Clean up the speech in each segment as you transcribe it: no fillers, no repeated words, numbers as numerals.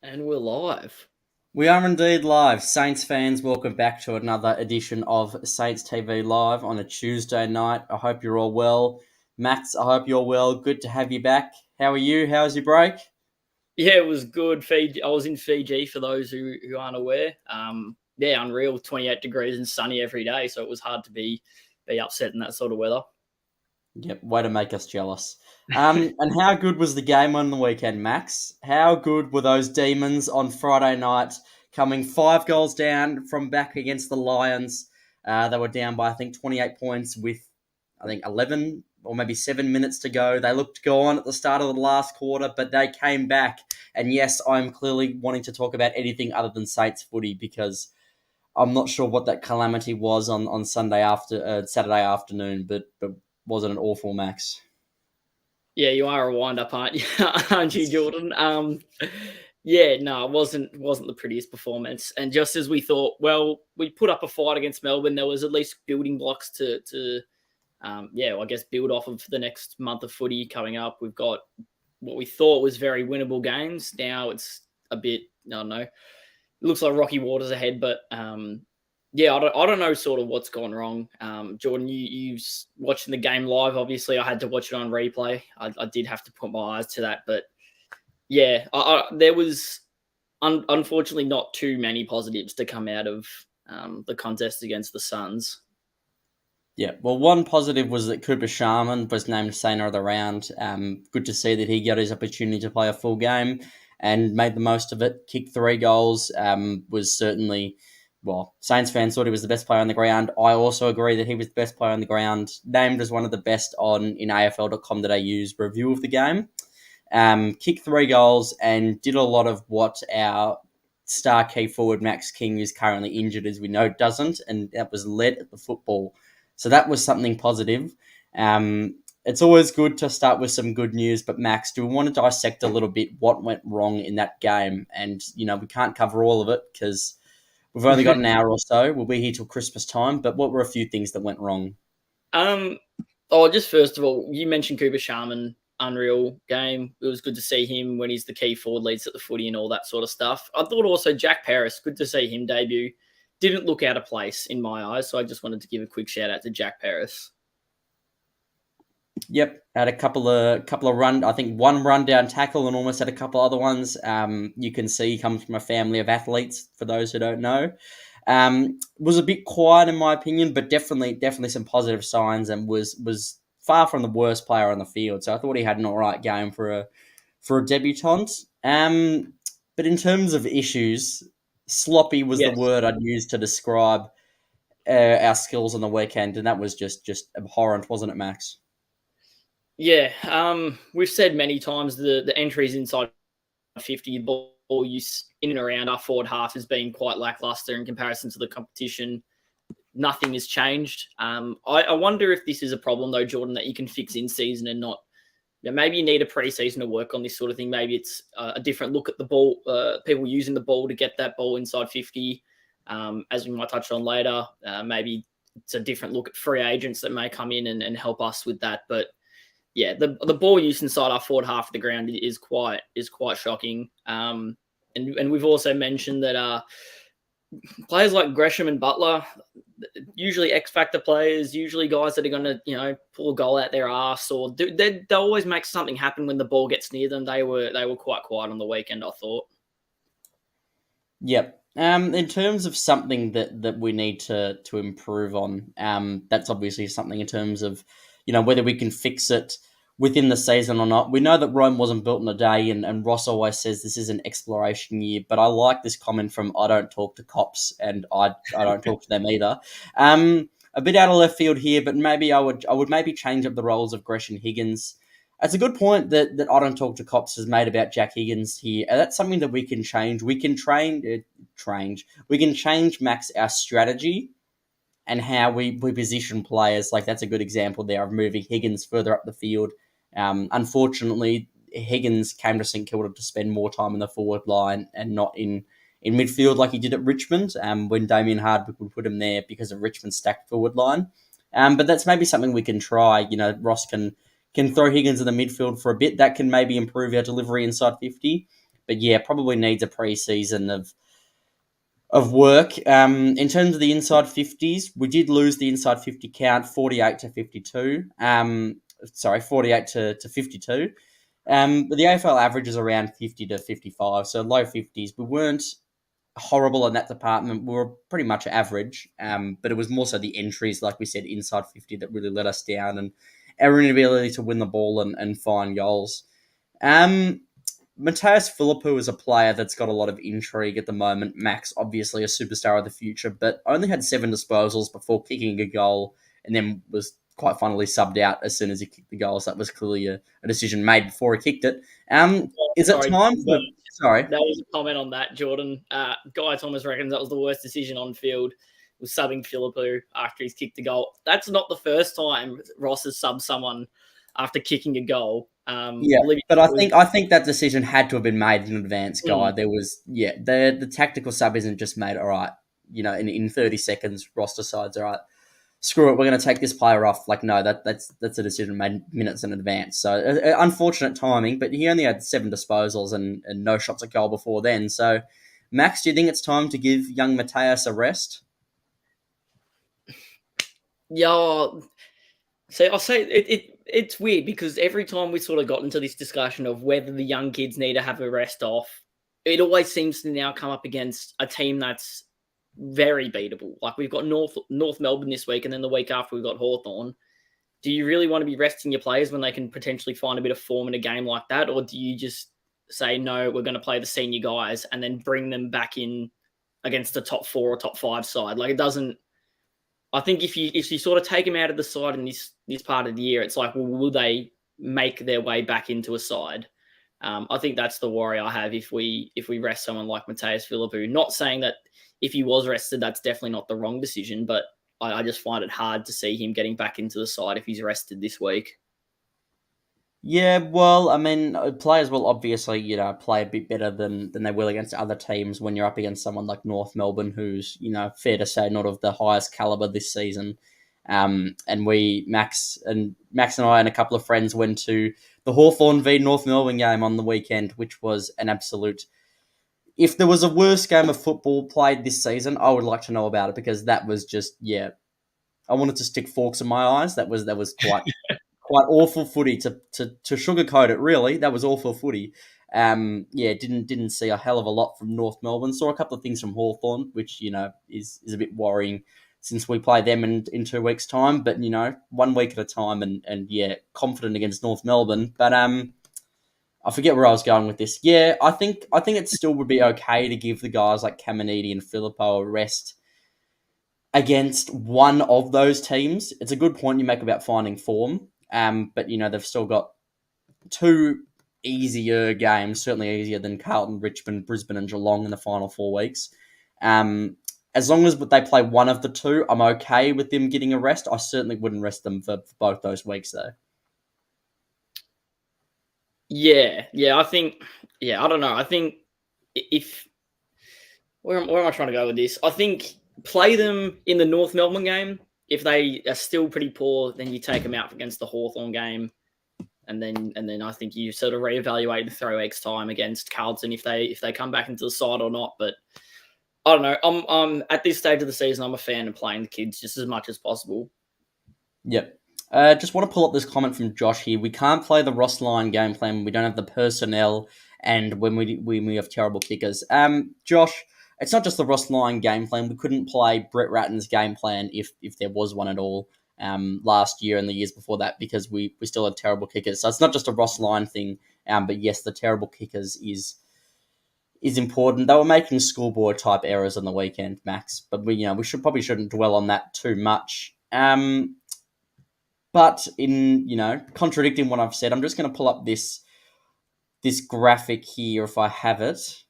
And we're live. We are indeed live. Saints fans, welcome back to another edition of Saints TV Live on a Tuesday night. I hope you're all well. Max, I hope you're well. Good to have you back. How are you? How's your break? Yeah, it was good. Fiji. I was in Fiji for those who aren't aware. Yeah, unreal. 28 degrees and sunny every day, so it was hard to be upset in that sort of weather. Yep, way to make us jealous. And how good was the game on the weekend, Max? How good were those Demons on Friday night, coming 5 goals down from back against the Lions? They were down by, I think, 28 points with, I think, 11 or maybe 7 minutes to go. They looked gone at the start of the last quarter, but they came back. And yes, I'm clearly wanting to talk about anything other than Saints footy because I'm not sure what that calamity was on Saturday afternoon, but wasn't an awful, Max? Yeah, you are a wind up, aren't you? Aren't you, Jordan? Yeah, no, it wasn't the prettiest performance. And just as we thought, well, we put up a fight against Melbourne. There was at least building blocks to I guess build off of for the next month of footy coming up. We've got what we thought was very winnable games. Now it's a bit, I don't know. It looks like rocky waters ahead, but yeah, I don't know sort of what's gone wrong. Jordan, you watching the game live. Obviously, I had to watch it on replay. I did have to put my eyes to that, but yeah, there was unfortunately not too many positives to come out of the contest against the Suns. Yeah, well, one positive was that Cooper Sharman was named Saner of the Round. Good to see that he got his opportunity to play a full game and made the most of it. Kicked 3 goals, was certainly, well, Saints fans thought he was the best player on the ground. I also agree that he was the best player on the ground, named as one of the best in AFL.com.au's review of the game. Kicked 3 goals and did a lot of what our star key forward Max King, who's currently injured, as we know, doesn't, and that was led at the football. So that was something positive. It's always good to start with some good news, but Max, do we want to dissect a little bit what went wrong in that game? And, we can't cover all of it because we've only got an hour or so. We'll be here till Christmas time, but what were a few things that went wrong? Um, oh, just first of all, you mentioned Cooper Sharman, unreal game. It was good to see him when he's the key forward, leads at the footy and all that sort of stuff. I thought also Jack Paris, good to see him debut. Didn't look out of place in my eyes, so I just wanted to give a quick shout out to Jack Paris. Yep, had a couple of run. I think one rundown tackle and almost had a couple other ones. You can see he comes from a family of athletes. For those who don't know, was a bit quiet in my opinion, but definitely some positive signs and was far from the worst player on the field. So I thought he had an all right game for a debutant. But in terms of issues, sloppy was the Yes. word I'd use to describe our skills on the weekend, and that was just abhorrent, wasn't it, Max? Yeah, we've said many times the entries inside 50 ball use in and around our forward half has been quite lackluster in comparison to the competition. Nothing has changed. I wonder if this is a problem though, Jordan, that you can fix in season and not. Maybe you need a preseason to work on this sort of thing. Maybe it's a different look at the ball, people using the ball to get that ball inside 50, as we might touch on later. Maybe it's a different look at free agents that may come in and help us with that. But yeah, the ball use inside our forward half of the ground is quite shocking. And we've also mentioned that players like Gresham and Butler, usually X factor players, usually guys that are going to pull a goal out their ass, or they always make something happen when the ball gets near them. They were quite quiet on the weekend, I thought. Yep. In terms of something that we need to improve on, that's obviously something in terms of, whether we can fix it within the season or not. We know that Rome wasn't built in a day, and Ross always says this is an exploration year, but I like this comment from I don't talk to cops, and I don't talk to them either. A bit out of left field here, but maybe I would maybe change up the roles of Gresh and Higgins. It's a good point that I don't talk to cops has made about Jack Higgins here. And that's something that we can change. We can We can change Max our strategy and how we position players. Like that's a good example there of moving Higgins further up the field. Unfortunately, Higgins came to St Kilda to spend more time in the forward line and not in midfield like he did at Richmond. When Damien Hardwick would put him there because of Richmond's stacked forward line. But that's maybe something we can try. Ross can throw Higgins in the midfield for a bit. That can maybe improve our delivery inside 50. But yeah, probably needs a pre-season of work. In terms of the inside 50s, we did lose the inside 50 count 48 to 52. 48 to 52. But the AFL average is around 50 to 55, so low 50s. We weren't horrible in that department. We were pretty much average, but it was more so the entries, like we said, inside 50 that really let us down, and our inability to win the ball and find goals. Mateus Philippou is a player that's got a lot of intrigue at the moment. Max, obviously a superstar of the future, but only had 7 disposals before kicking a goal, and then was quite finally subbed out as soon as he kicked the goal. So that was clearly a decision made before he kicked it. Is it Sorry, time for... Sorry. that was a comment on that, Jordan. Guy Thomas reckons that was the worst decision on field, was subbing Philippou after he's kicked the goal. That's not the first time Ross has subbed someone after kicking a goal. But I think that decision had to have been made in advance, Guy. There was the tactical sub isn't just made, all right, in 30 seconds Ross decides, all right, screw it, we're going to take this player off. Like, no, that's a decision made minutes in advance. So unfortunate timing, but he only had 7 disposals and no shots at goal before then. So Max, do you think it's time to give young Mateus a rest? Yeah, so I'll say it's weird because every time we sort of got into this discussion of whether the young kids need to have a rest off, it always seems to now come up against a team that's very beatable. Like we've got North Melbourne this week, and then the week after we've got Hawthorn. Do you really want to be resting your players when they can potentially find a bit of form in a game like that? Or do you just say, no, we're going to play the senior guys and then bring them back in against the top 4 or top 5 side? Like it doesn't... I think if you sort of take them out of the side in this part of the year, it's like, well, will they make their way back into a side? I think that's the worry I have if we rest someone like Mateus Philippou. Not saying that if he was rested, that's definitely not the wrong decision, but I just find it hard to see him getting back into the side if he's rested this week. Yeah, well, I mean, players will obviously, play a bit better than they will against other teams when you're up against someone like North Melbourne, who's, fair to say, not of the highest caliber this season. And Max and I and a couple of friends went to the Hawthorn v North Melbourne game on the weekend, which was an absolute... If there was a worst game of football played this season, I would like to know about it, because that was just, I wanted to stick forks in my eyes. That was quite awful footy to sugarcoat it. Really, that was awful footy. Didn't see a hell of a lot from North Melbourne. Saw a couple of things from Hawthorn, which is a bit worrying since we play them in 2 weeks' time. But 1 week at a time, and confident against North Melbourne. But I forget where I was going with this. Yeah, I think it still would be okay to give the guys like Caminiti and Philippou a rest against one of those teams. It's a good point you make about finding form. But they've still got 2 easier games, certainly easier than Carlton, Richmond, Brisbane, and Geelong in the final 4 weeks. As long as they play one of the 2, I'm okay with them getting a rest. I certainly wouldn't rest them for both those weeks, though. Yeah, I think, I don't know. I think if where am I trying to go with this? I think play them in the North Melbourne game. If they are still pretty poor, then you take them out against the Hawthorn game, and then I think you sort of reevaluate in 3 weeks' time against Carlton if they come back into the side or not. But I don't know. I'm at this stage of the season, I'm a fan of playing the kids just as much as possible. Yep. Just want to pull up this comment from Josh here. We can't play the Ross Lyon game plan when we don't have the personnel and when we have terrible kickers. Josh, it's not just the Ross Lyon game plan. We couldn't play Brett Ratton's game plan if there was one at all last year and the years before that, because we still had terrible kickers. So it's not just a Ross Lyon thing. But yes, the terrible kickers is important. They were making schoolboy type errors on the weekend, Max, but we shouldn't dwell on that too much. But in, contradicting what I've said, I'm just going to pull up this graphic here if I have it.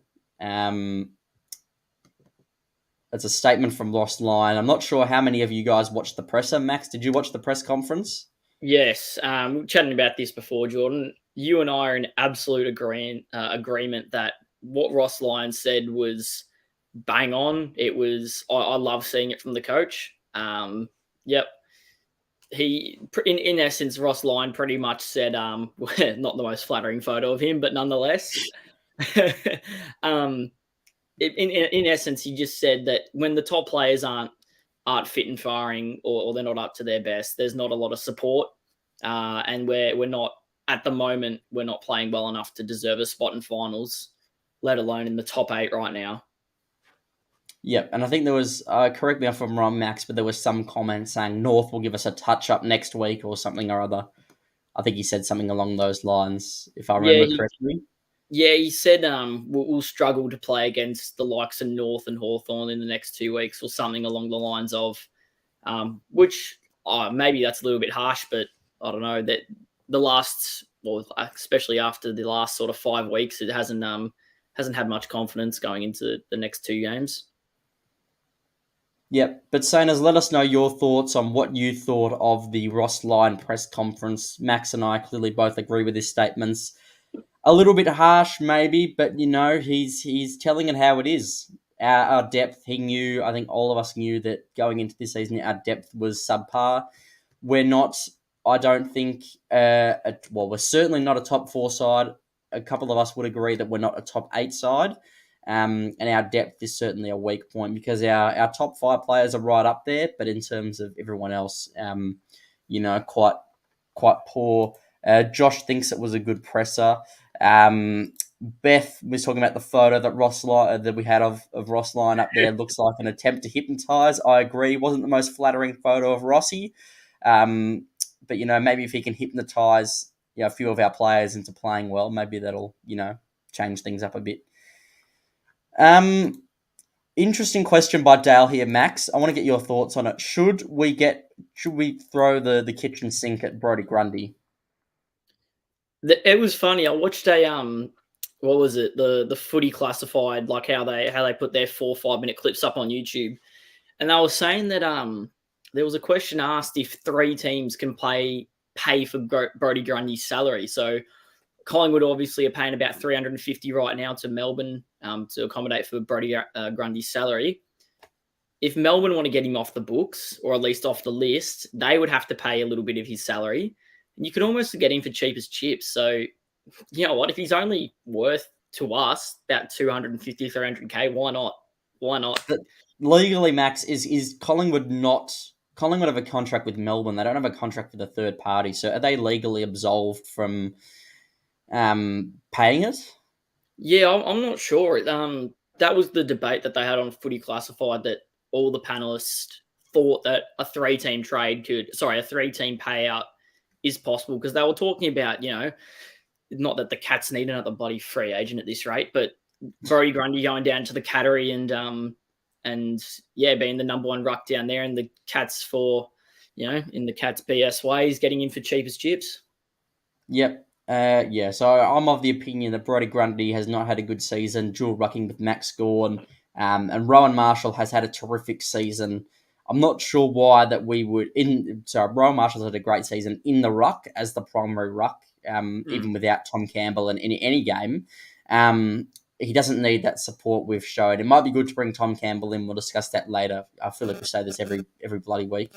It's a statement from Ross Lyon. I'm not sure how many of you guys watched the presser. Max, did you watch the press conference? Yes. We were chatting about this before, Jordan. You and I are in absolute agreement that what Ross Lyon said was bang on. It was, I love seeing it from the coach. Yep. He, in essence, Ross Lyon pretty much said, not the most flattering photo of him, but nonetheless, um, in essence, he just said that when the top players aren't fit and firing, or they're not up to their best, there's not a lot of support, and we're not at the moment, we're not playing well enough to deserve a spot in finals, let alone in the top 8 right now. Yep, and I think there was, correct me if I'm wrong, Max, but there was some comment saying North will give us a touch-up next week or something or other. I think he said something along those lines, if I Yeah, remember correctly. he said we'll struggle to play against the likes of North and Hawthorn in the next 2 weeks, or something along the lines of, which maybe that's a little bit harsh, but I don't know, that the last, well, especially after the last sort of 5 weeks, it hasn't had much confidence going into the next 2 games. Yep, but Sainers, let us know your thoughts on what you thought of the Ross Lyon press conference. Max and I clearly both agree with his statements. A little bit harsh, maybe, but he's telling it how it is. Our depth, he knew. I think all of us knew that going into this season, our depth was subpar. We're not. I don't think. We're certainly not a top 4 side. A couple of us would agree that we're not a top 8 side. And our depth is certainly a weak point, because our top 5 players are right up there, but in terms of everyone else, quite poor. Josh thinks it was a good presser. Beth was talking about the photo that we had of Ross Lyon up there. Looks like an attempt to hypnotise. I agree. Wasn't the most flattering photo of Rossi. But maybe if he can hypnotise a few of our players into playing well, maybe that'll change things up a bit. Interesting question by Dale here, Max. I want to get your thoughts on it. Should we throw the kitchen sink at Brodie Grundy? It was funny. I watched a what was it? The Footy Classified, like how they put their 4 5-minute clips up on YouTube, and I was saying that there was a question asked if 3 teams can pay for Brodie Grundy's salary. So Collingwood obviously are paying about 350 right now to Melbourne to accommodate for Brodie Grundy's salary. If Melbourne want to get him off the books, or at least off the list, they would have to pay a little bit of his salary. And you could almost get him for cheap as chips. So, you know what? If he's only worth to us about 250, 300K, why not? Why not? But legally, Max, is Collingwood not... Collingwood have a contract with Melbourne. They don't have a contract with a third party. So are they legally absolved from paying it? Yeah, I'm not sure. That was the debate that they had on Footy Classified, that all the panelists thought that a 3-team payout is possible, because they were talking about, not that the Cats need another bloody free agent at this rate, but Brodie Grundy going down to the Cattery and being the number 1 ruck down there, and the Cats in the Cats BS ways, getting in for cheap as chips. Yep. So I'm of the opinion that Brodie Grundy has not had a good season, dual rucking with Max Gawn, and Rowan Marshall has had a terrific season. I'm not sure why that we would... Rowan Marshall's had a great season in the ruck as the primary ruck, even without Tom Campbell in any game. He doesn't need that support we've showed. It might be good to bring Tom Campbell in. We'll discuss that later. I feel like we say this every bloody week.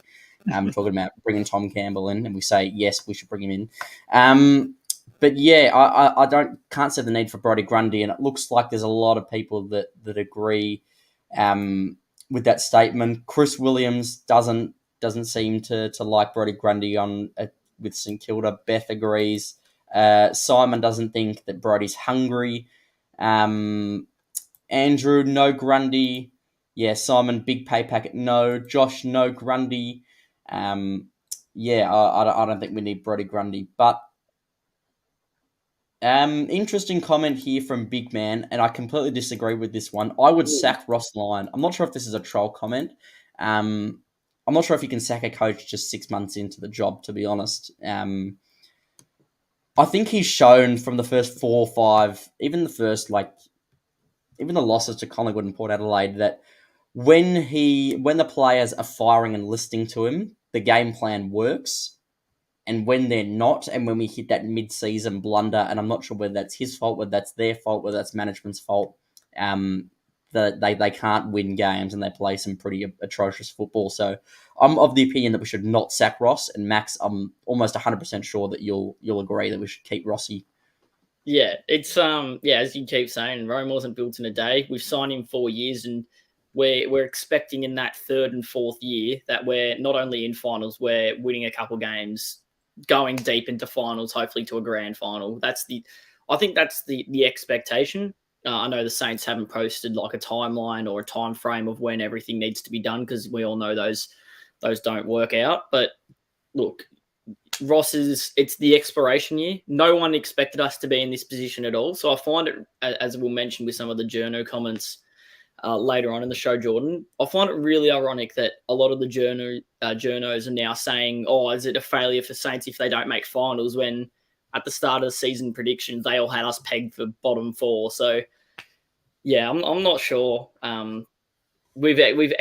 Talking about bringing Tom Campbell in, and we say, yes, we should bring him in. But yeah, I can't see the need for Brodie Grundy, and it looks like there's a lot of people that agree with that statement. Chris Williams doesn't seem to like Brodie Grundy with St Kilda. Beth agrees. Simon doesn't think that Brodie's hungry. Andrew, no Grundy. Yeah, Simon, big pay packet, no. Josh, no Grundy. I don't think we need Brodie Grundy, but interesting comment here from Big Man, and I completely disagree with this one. I would sack Ross Lyon. I'm not sure if this is a troll comment. I'm not sure if you can sack a coach just 6 months into the job, to be honest. I think he's shown from the first 4 or 5, even the losses to Collingwood and Port Adelaide, that when the players are firing and listening to him, the game plan works. And when they're not, and when we hit that mid-season blunder, and I'm not sure whether that's his fault, whether that's their fault, whether that's management's fault, they can't win games and they play some pretty atrocious football. So I'm of the opinion that we should not sack Ross. And Max, I'm almost 100% sure that you'll agree that we should keep Rossi. Yeah, it's as you keep saying, Rome wasn't built in a day. We've signed him 4 years, and we're expecting in that third and fourth year that we're not only in finals, we're winning a couple games, going deep into finals, hopefully to a grand final. I think that's the expectation. I know the Saints haven't posted like a timeline or a time frame of when everything needs to be done, because we all know those don't work out. But look, it's the exploration year. No one expected us to be in this position at all. So I find it, as we'll mention with some of the journo comments later on in the show, Jordan, I find it really ironic that a lot of the journos are now saying, oh, is it a failure for Saints if they don't make finals, when at the start of the season predictions, they all had us pegged for bottom four. So yeah, I'm not sure. We've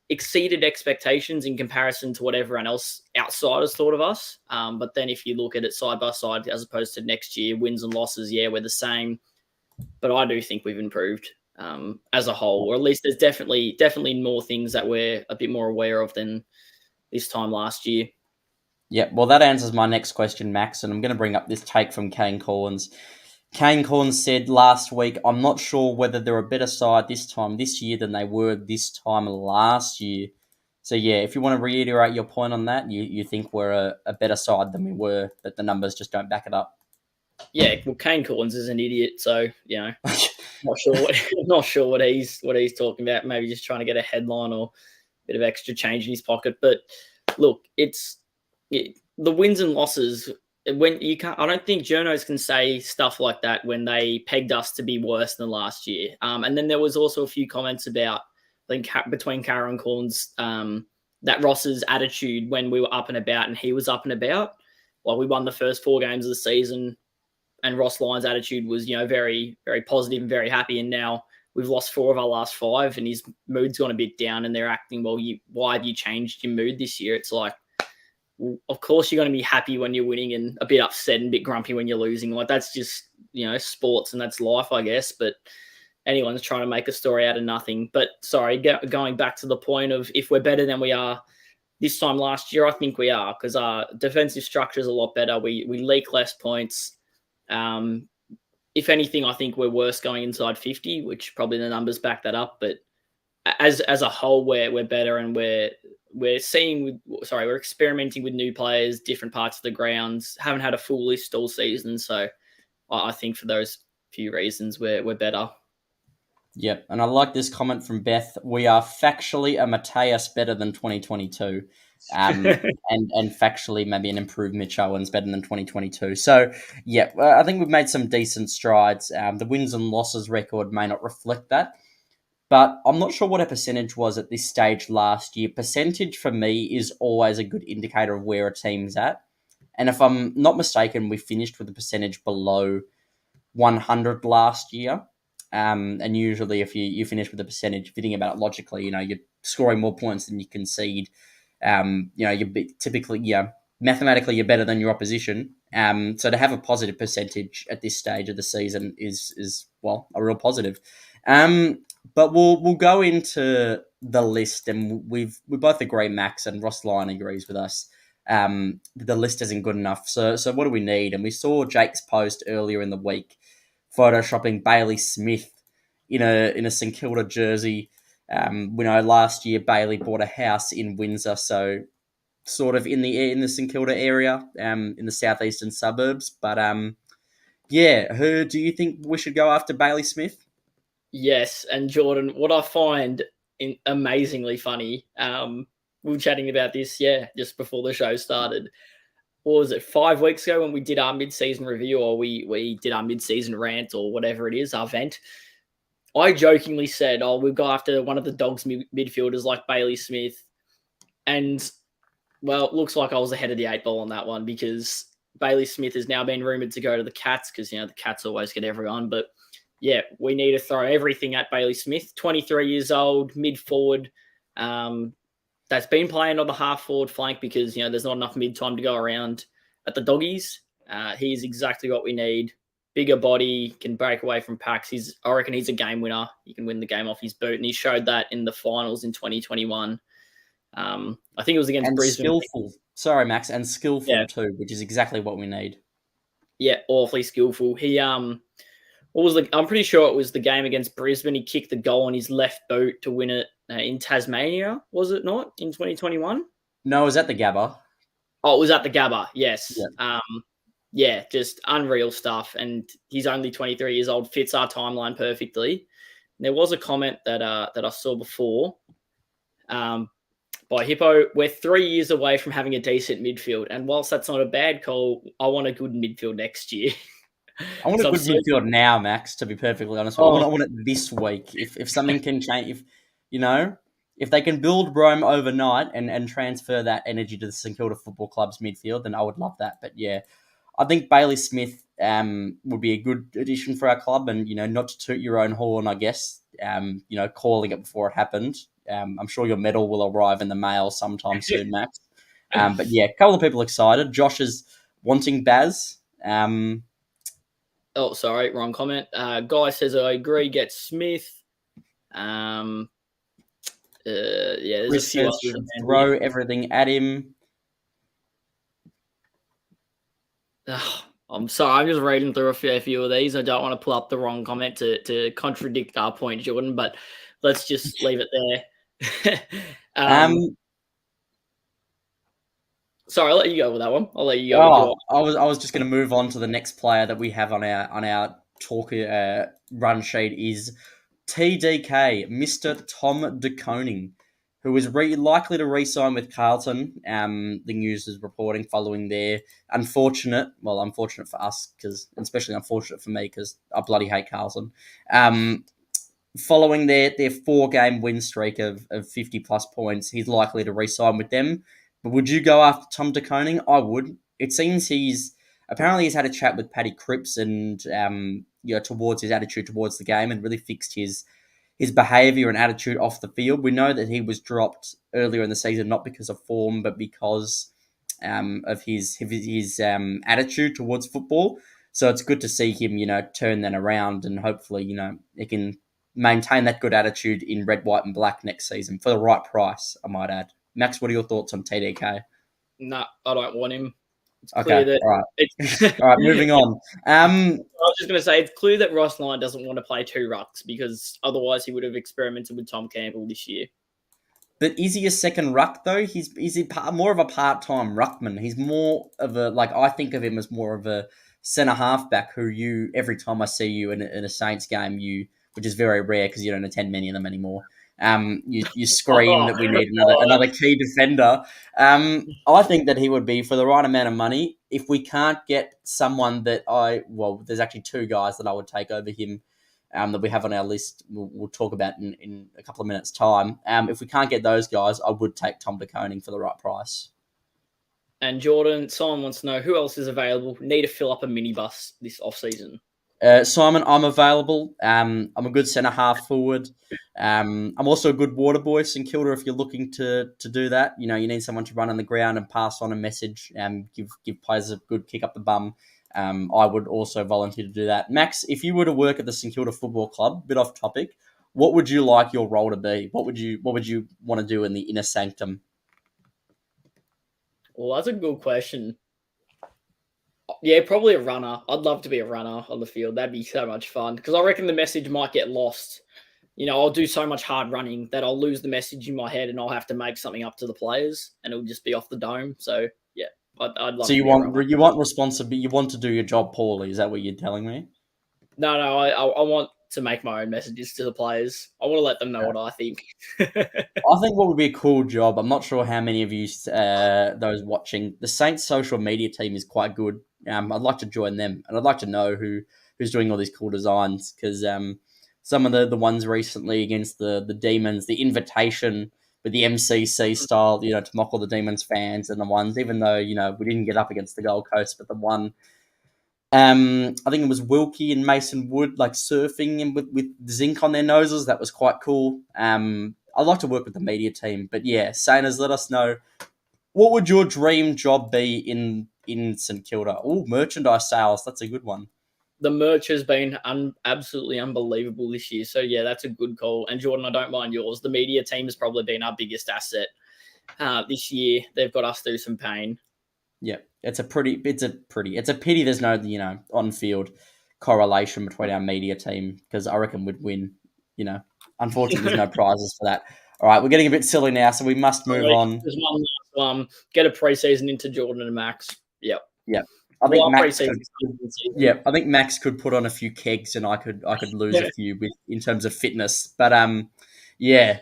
exceeded expectations in comparison to what everyone else outsiders thought of us. But then if you look at it side by side, as opposed to next year, wins and losses, yeah, we're the same. But I do think we've improved as a whole, or at least there's definitely more things that we're a bit more aware of than this time last year. Yeah, well, that answers my next question, Max, and I'm going to bring up this take from Kane Collins. Kane Collins said last week, I'm not sure whether they're a better side this time this year than they were this time last year. So, yeah, if you want to reiterate your point on that, you think we're a better side than we were, but the numbers just don't back it up. Yeah, well, Kane Collins is an idiot, so not sure what he's talking about. Maybe just trying to get a headline or a bit of extra change in his pocket. But look, the wins and losses. When you can't, I don't think journos can say stuff like that when they pegged us to be worse than last year. And then there was also a few comments about, I think, between Cara and Corns, that Ross's attitude when we were up and about and he was up and about. Like, we won the first 4 games of the season, and Ross Lyon's attitude was, very, very positive and very happy. And now we've lost 4 of our last 5, and his mood's gone a bit down. And they're acting, well, why have you changed your mood this year? It's like, of course you're going to be happy when you're winning and a bit upset and a bit grumpy when you're losing. Like, that's just, sports, and that's life, I guess. But anyone's trying to make a story out of nothing. But sorry, going back to the point of if we're better than we are this time last year, I think we are, because our defensive structure is a lot better. We leak less points. If anything, I think we're worse going inside 50, which probably the numbers back that up. But as a whole, we're better, and we're experimenting with new players, different parts of the grounds. Haven't had a full list all season, so I think for those few reasons we're better. Yep, and I like this comment from Beth. We are factually a Mateus better than 2022, and factually maybe an improved Mitch Owens better than 2022. So, yeah, I think we've made some decent strides. The wins and losses record may not reflect that, but I'm not sure what a percentage was at this stage last year. Percentage for me is always a good indicator of where a team's at, and if I'm not mistaken, we finished with a percentage below 100 last year. And usually if you finish with a percentage, if you think about it logically, you're scoring more points than you concede. You're typically, mathematically you're better than your opposition. So to have a positive percentage at this stage of the season is a real positive. But we'll go into the list, and we both agree, Max, and Ross Lyon agrees with us. The list isn't good enough. So what do we need? And we saw Jake's post earlier in the week, photoshopping Bailey Smith in a St Kilda jersey. We know last year Bailey bought a house in Windsor, so sort of in the St Kilda area, in the southeastern suburbs. But who do you think we should go after, Bailey Smith? Yes, and Jordan, what I find amazingly funny, we were chatting about this, just before the show started. What was it, 5 weeks ago when we did our mid-season review, or we did our mid-season rant, or whatever it is, our vent? I jokingly said, we'll go after one of the Dogs midfielders like Bailey Smith. And, well, it looks like I was ahead of the 8 ball on that one, because Bailey Smith has now been rumoured to go to the Cats, because, the Cats always get everyone. But, yeah, we need to throw everything at Bailey Smith. 23 years old, mid-forward, that's been playing on the half-forward flank because, there's not enough mid-time to go around at the Doggies. He's exactly what we need. Bigger body, can break away from packs. I reckon he's a game winner. He can win the game off his boot, and he showed that in the finals in 2021. I think it was against Brisbane. Skillful. Sorry, Max, and skillful too, which is exactly what we need. Yeah, awfully skillful. He what was the? I'm pretty sure it was the game against Brisbane. He kicked the goal on his left boot to win it in Tasmania. Was it not in 2021? No, is that the Gabba? Oh, it was at the Gabba. Yes. Yeah. Yeah, just unreal stuff. And he's only 23 years old. Fits our timeline perfectly. And there was a comment that I saw before by Hippo. We're 3 years away from having a decent midfield, and whilst that's not a bad call, I want a good midfield next year. I want a So I'm good so midfield now, Max. To be perfectly honest, oh, I want it this week. If something can change, if you know, if they can build Rome overnight and transfer that energy to the St Kilda Football Club's midfield, then I would love that. But yeah, I think Bailey Smith would be a good addition for our club, and not to toot your own horn, I guess. Calling it before it happened. I'm sure your medal will arrive in the mail sometime soon, Max. But yeah, a couple of people excited. Josh is wanting Baz. Oh, sorry, wrong comment. Guy says I agree. Get Smith. Yeah, there's Chris a few says others should around throw here. everything at him. I'm sorry, I'm just reading through a few of these. I don't want to pull up the wrong comment to contradict our point, Jordan, but let's just leave it there. Sorry, I'll let you go with that one. I'll let you go with your. I was just going to move on to the next player that we have on our talk run sheet is TDK, Mr. Tom De Koning, who is likely to re-sign with Carlton. The news is reporting following their unfortunate for us, especially unfortunate for me because I bloody hate Carlton. Following their 4-game win streak of 50 plus points, he's likely to re-sign with them. But would you go after Tom De Koning? I would. It seems he's had a chat with Paddy Cripps and towards his attitude towards the game and really fixed his behaviour and attitude off the field. We know that he was dropped earlier in the season not because of form but because of his attitude towards football. So it's good to see him turn that around and hopefully he can maintain that good attitude in red, white, and black next season for the right price, I might add. Max, what are your thoughts on TDK? No, I don't want him. It's Okay, clear that. all right. All right, moving on. I was just going to say, it's clear that Ross Lyon doesn't want to play 2 rucks because otherwise he would have experimented with Tom Campbell this year. But is he a second ruck though? Is he more of a part-time ruckman? He's more of a I think of him as more of a centre halfback who every time I see you in a Saints game which is very rare because you don't attend many of them anymore. You scream that we need another key defender. I think that he would be for the right amount of money. If we can't get someone that there's actually 2 guys that I would take over him. That we have on our list, we'll talk about in a couple of minutes' time. If we can't get those guys, I would take Tom De Koning for the right price. And Jordan, Simon wants to know who else is available. Need to fill up a minibus this off-season. Simon, I'm available. I'm a good centre half forward. I'm also a good water boy, St Kilda. If you're looking to do that, you need someone to run on the ground and pass on a message. Give players a good kick up the bum. I would also volunteer to do that. Max, if you were to work at the St Kilda Football Club, bit off topic, what would you like your role to be? What would you want to do in the inner sanctum? Well, that's a good question. Yeah, probably a runner. I'd love to be a runner on the field. That'd be so much fun because I reckon the message might get lost. I'll do so much hard running that I'll lose the message in my head and I'll have to make something up to the players and it'll just be off the dome. So yeah, I'd love. So you want responsibility? You want to do your job poorly? Is that what you're telling me? No, I want to make my own messages to the players. I want to let them know what I think. I think what would be a cool job. I'm not sure how many of you, those watching, the Saints social media team is quite good. I'd like to join them, and I'd like to know who's doing all these cool designs because some of the ones recently against the Demons, the invitation with the MCC style, to mock all the Demons fans, and the ones even though we didn't get up against the Gold Coast, but the one. I think it was Wilkie and Mason Wood surfing and with zinc on their noses. That was quite cool. I'd like to work with the media team, but yeah, Sainers, let us know what would your dream job be in St Kilda. Oh, merchandise sales, that's a good one. The merch has been absolutely unbelievable this year, so yeah, that's a good call. And Jordan, I don't mind yours. The media team has probably been our biggest asset this year. They've got us through some pain. Yeah, it's a pity there's no, on field correlation between our media team, because I reckon we'd win. Unfortunately, there's no prizes for that. All right, we're getting a bit silly now, so we must move on. There's one last one. Get a preseason into Jordan and Max. Yep. Yeah, I think Well, Max preseason. could. Yeah, I think Max could put on a few kegs, and I could lose a few in terms of fitness. But yeah.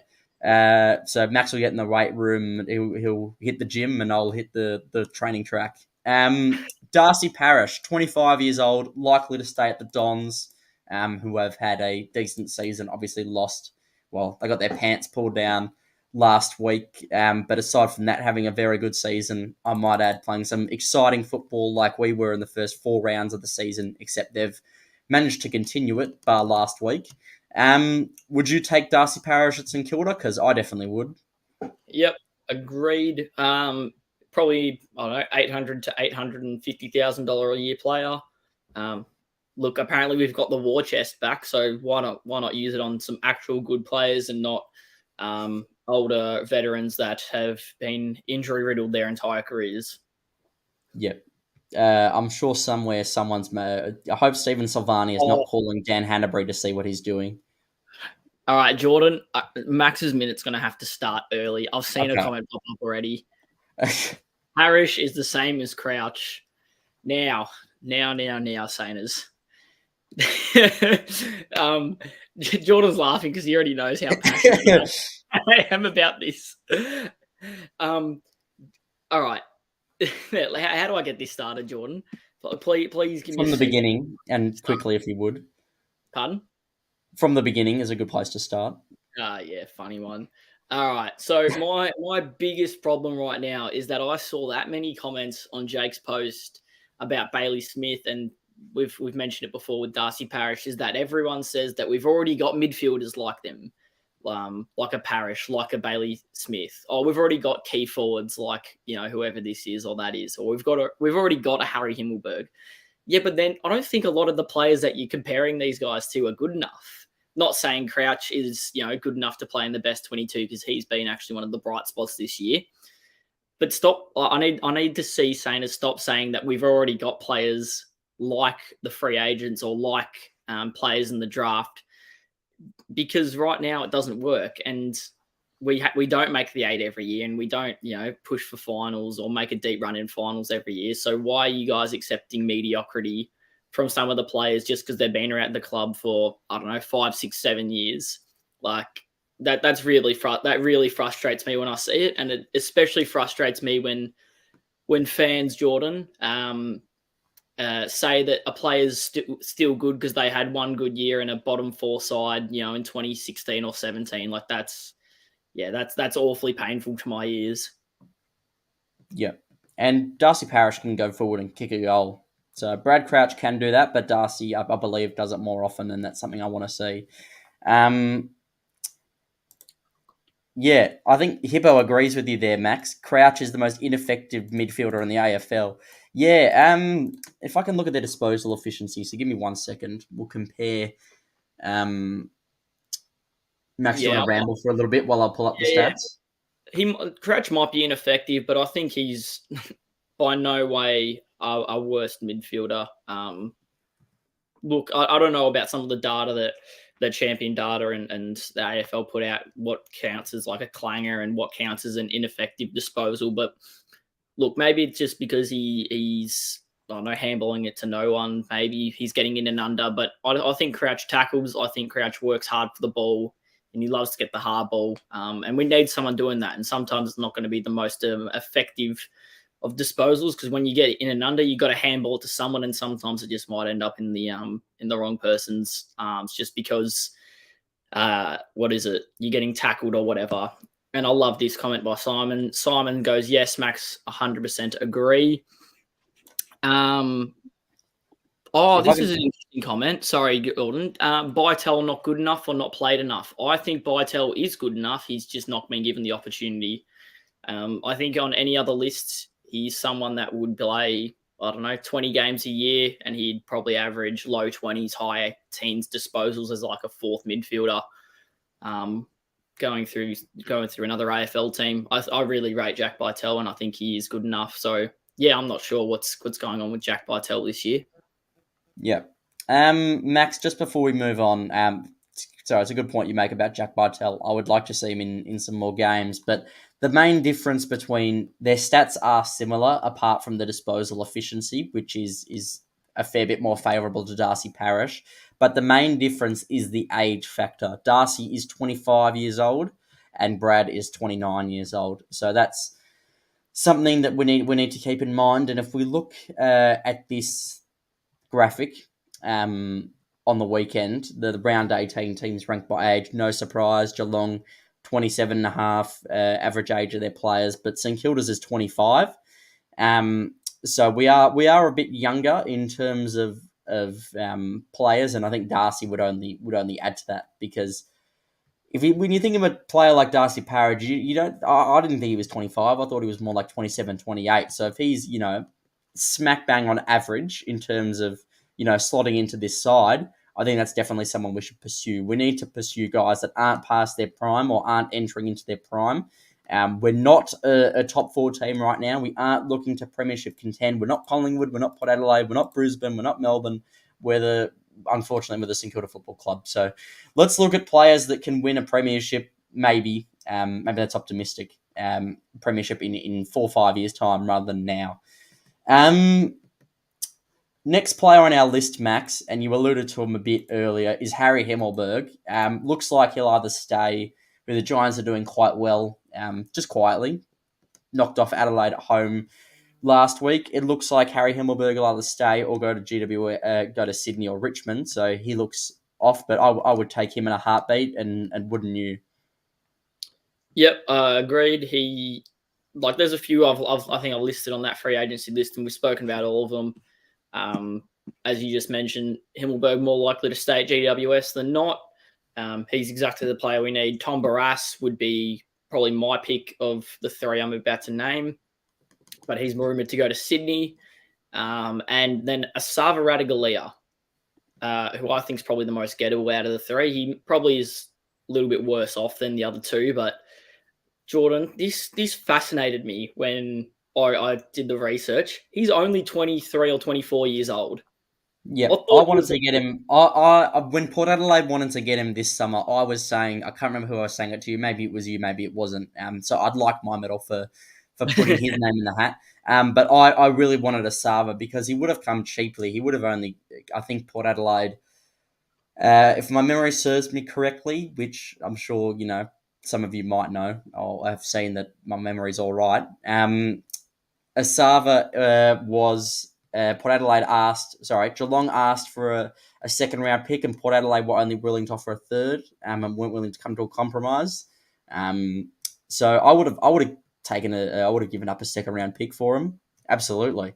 So Max will get in the weight room. He'll hit the gym, and I'll hit the training track. Darcy Parish, 25 years old, likely to stay at the Dons. Who have had a decent season. Obviously lost. Well, they got their pants pulled down last week. But aside from that, having a very good season, I might add, playing some exciting football like we were in the first 4 rounds of the season, except they've managed to continue it, bar last week. Would you take Darcy Parish at St Kilda? Because I definitely would. Yep, agreed. Probably, I don't know, $800,000 to $850,000 a year player. Look, apparently we've got the war chest back, so why not use it on some actual good players and not older veterans that have been injury riddled their entire careers. Yep. I'm sure somewhere someone's. I hope Stephen Silvani is not calling Dan Hanbury to see what he's doing. All right, Jordan. Max's minute's going to have to start early. I've seen a comment pop up already. Parrish is the same as Crouch. Now, Sainers. Jordan's laughing because he already knows how passionate I am about this. All right. How do I get this started, Jordan? Please give me from the beginning, and quickly if you would. Pardon? From the beginning is a good place to start. Yeah, funny one. All right. So my biggest problem right now is that I saw that many comments on Jake's post about Bailey Smith, and we've mentioned it before with Darcy Parish, is that everyone says that we've already got midfielders like them, like a Parish, like a Bailey Smith. Oh, we've already got key forwards like, whoever this is or that is, or we've already got a Harry Himmelberg. Yeah, but then I don't think a lot of the players that you're comparing these guys to are good enough. Not saying Crouch is, good enough to play in the best 22 because he's been actually one of the bright spots this year. But stop. I need to see Sainers stop saying that we've already got players like the free agents or like players in the draft, because right now it doesn't work, and we don't make the 8 every year, and we don't push for finals or make a deep run in finals every year. So why are you guys accepting mediocrity from some of the players just because they've been around the club for, I don't know, 5, 6, 7 years? Like that really frustrates me when I see it, and it especially frustrates me when fans, Jordan, say that a player's still good because they had one good year in a bottom 4 side, in 2016 or 17. Like that's awfully painful to my ears. Yeah, and Darcy Parish can go forward and kick a goal. So Brad Crouch can do that, but Darcy, I believe, does it more often, and that's something I want to see. Yeah, I think Hippo agrees with you there, Max. Crouch is the most ineffective midfielder in the AFL. Yeah, if I can look at their disposal efficiency, so give me 1 second. We'll compare. Max, you want to ramble for a little bit while I pull up the stats? Crouch might be ineffective, but I think he's by no way a worst midfielder. Look, I don't know about some of the data that Champion Data and the AFL put out, what counts as like a clanger and what counts as an ineffective disposal. But look, maybe it's just because he's, I don't know, handballing it to no one. Maybe he's getting in and under. But I think Crouch tackles. I think Crouch works hard for the ball, and he loves to get the hard ball. And we need someone doing that. And sometimes it's not going to be the most effective of disposals, because when you get in and under, you got to handball it to someone, and sometimes it just might end up in the wrong person's arms just because you're getting tackled or whatever. And I love this comment by Simon. Simon goes, yes, Max, 100% agree. This is an interesting comment. Sorry, Gordon. Bytel not good enough or not played enough? I think Bytel is good enough. He's just not been given the opportunity. I think on any other lists, he's someone that would play, I don't know, 20 games a year, and he'd probably average low 20s, high teens disposals as like a fourth midfielder. Going through another AFL team. I really rate Jack Bytel, and I think he is good enough. So yeah, I'm not sure what's going on with Jack Bartel this year. Yeah. Max, just before we move on, sorry, it's a good point you make about Jack Bartel. I would like to see him in some more games, but the main difference between their stats are similar, apart from the disposal efficiency, which is a fair bit more favourable to Darcy Parish. But the main difference is the age factor. Darcy is 25 years old, and Brad is 29 years old. So that's something that we need to keep in mind. And if we look at this graphic on the weekend, the round 18 teams ranked by age, no surprise. Geelong, 27 and a half average age of their players, but St Kilda's is 25. So we are a bit younger in terms of players, and I think Darcy would only add to that, because when you think of a player like Darcy Parrish, you don't. I didn't think he was 25. I thought he was more like 27, 28. So if he's smack bang on average in terms of slotting into this side, I think that's definitely someone we should pursue. We need to pursue guys that aren't past their prime or aren't entering into their prime. We're not a top 4 team right now. We aren't looking to premiership contend. We're not Collingwood. We're not Port Adelaide. We're not Brisbane. We're not Melbourne. Unfortunately, we're the St Kilda Football Club. So let's look at players that can win a premiership, maybe. Maybe that's optimistic. Premiership in 4 or 5 years' time rather than now. Next player on our list, Max, and you alluded to him a bit earlier, is Harry Himmelberg. Looks like he'll either stay, where the Giants are doing quite well, just quietly. Knocked off Adelaide at home last week. It looks like Harry Himmelberg will either stay or go to Sydney or Richmond. So he looks off, but I would take him in a heartbeat, and wouldn't you? Yep, agreed. There's a few I think I've listed on that free agency list, and we've spoken about all of them. As you just mentioned, Himmelberg more likely to stay at GWS than not. He's exactly the player we need. Tom Barras would be probably my pick of the 3 I'm about to name, but he's rumoured to go to Sydney. And then Asava Radaglia, who I think is probably the most gettable out of the 3. He probably is a little bit worse off than the other 2, but Jordan, this fascinated me when I did the research. He's only 23 or 24 years old. Yeah, I wanted to get him. I when Port Adelaide wanted to get him this summer, I was saying, I can't remember who I was saying it to you. Maybe it was you, maybe it wasn't. So I'd like my medal for putting his name in the hat. But I really wanted Asava because he would have come cheaply. He would have only, I think, Port Adelaide, if my memory serves me correctly, which I'm sure some of you might know. I've seen that my memory's all right. Asava was. Geelong asked for a second round pick, and Port Adelaide were only willing to offer a third, and weren't willing to come to a compromise. So I would have given up a second round pick for him. Absolutely.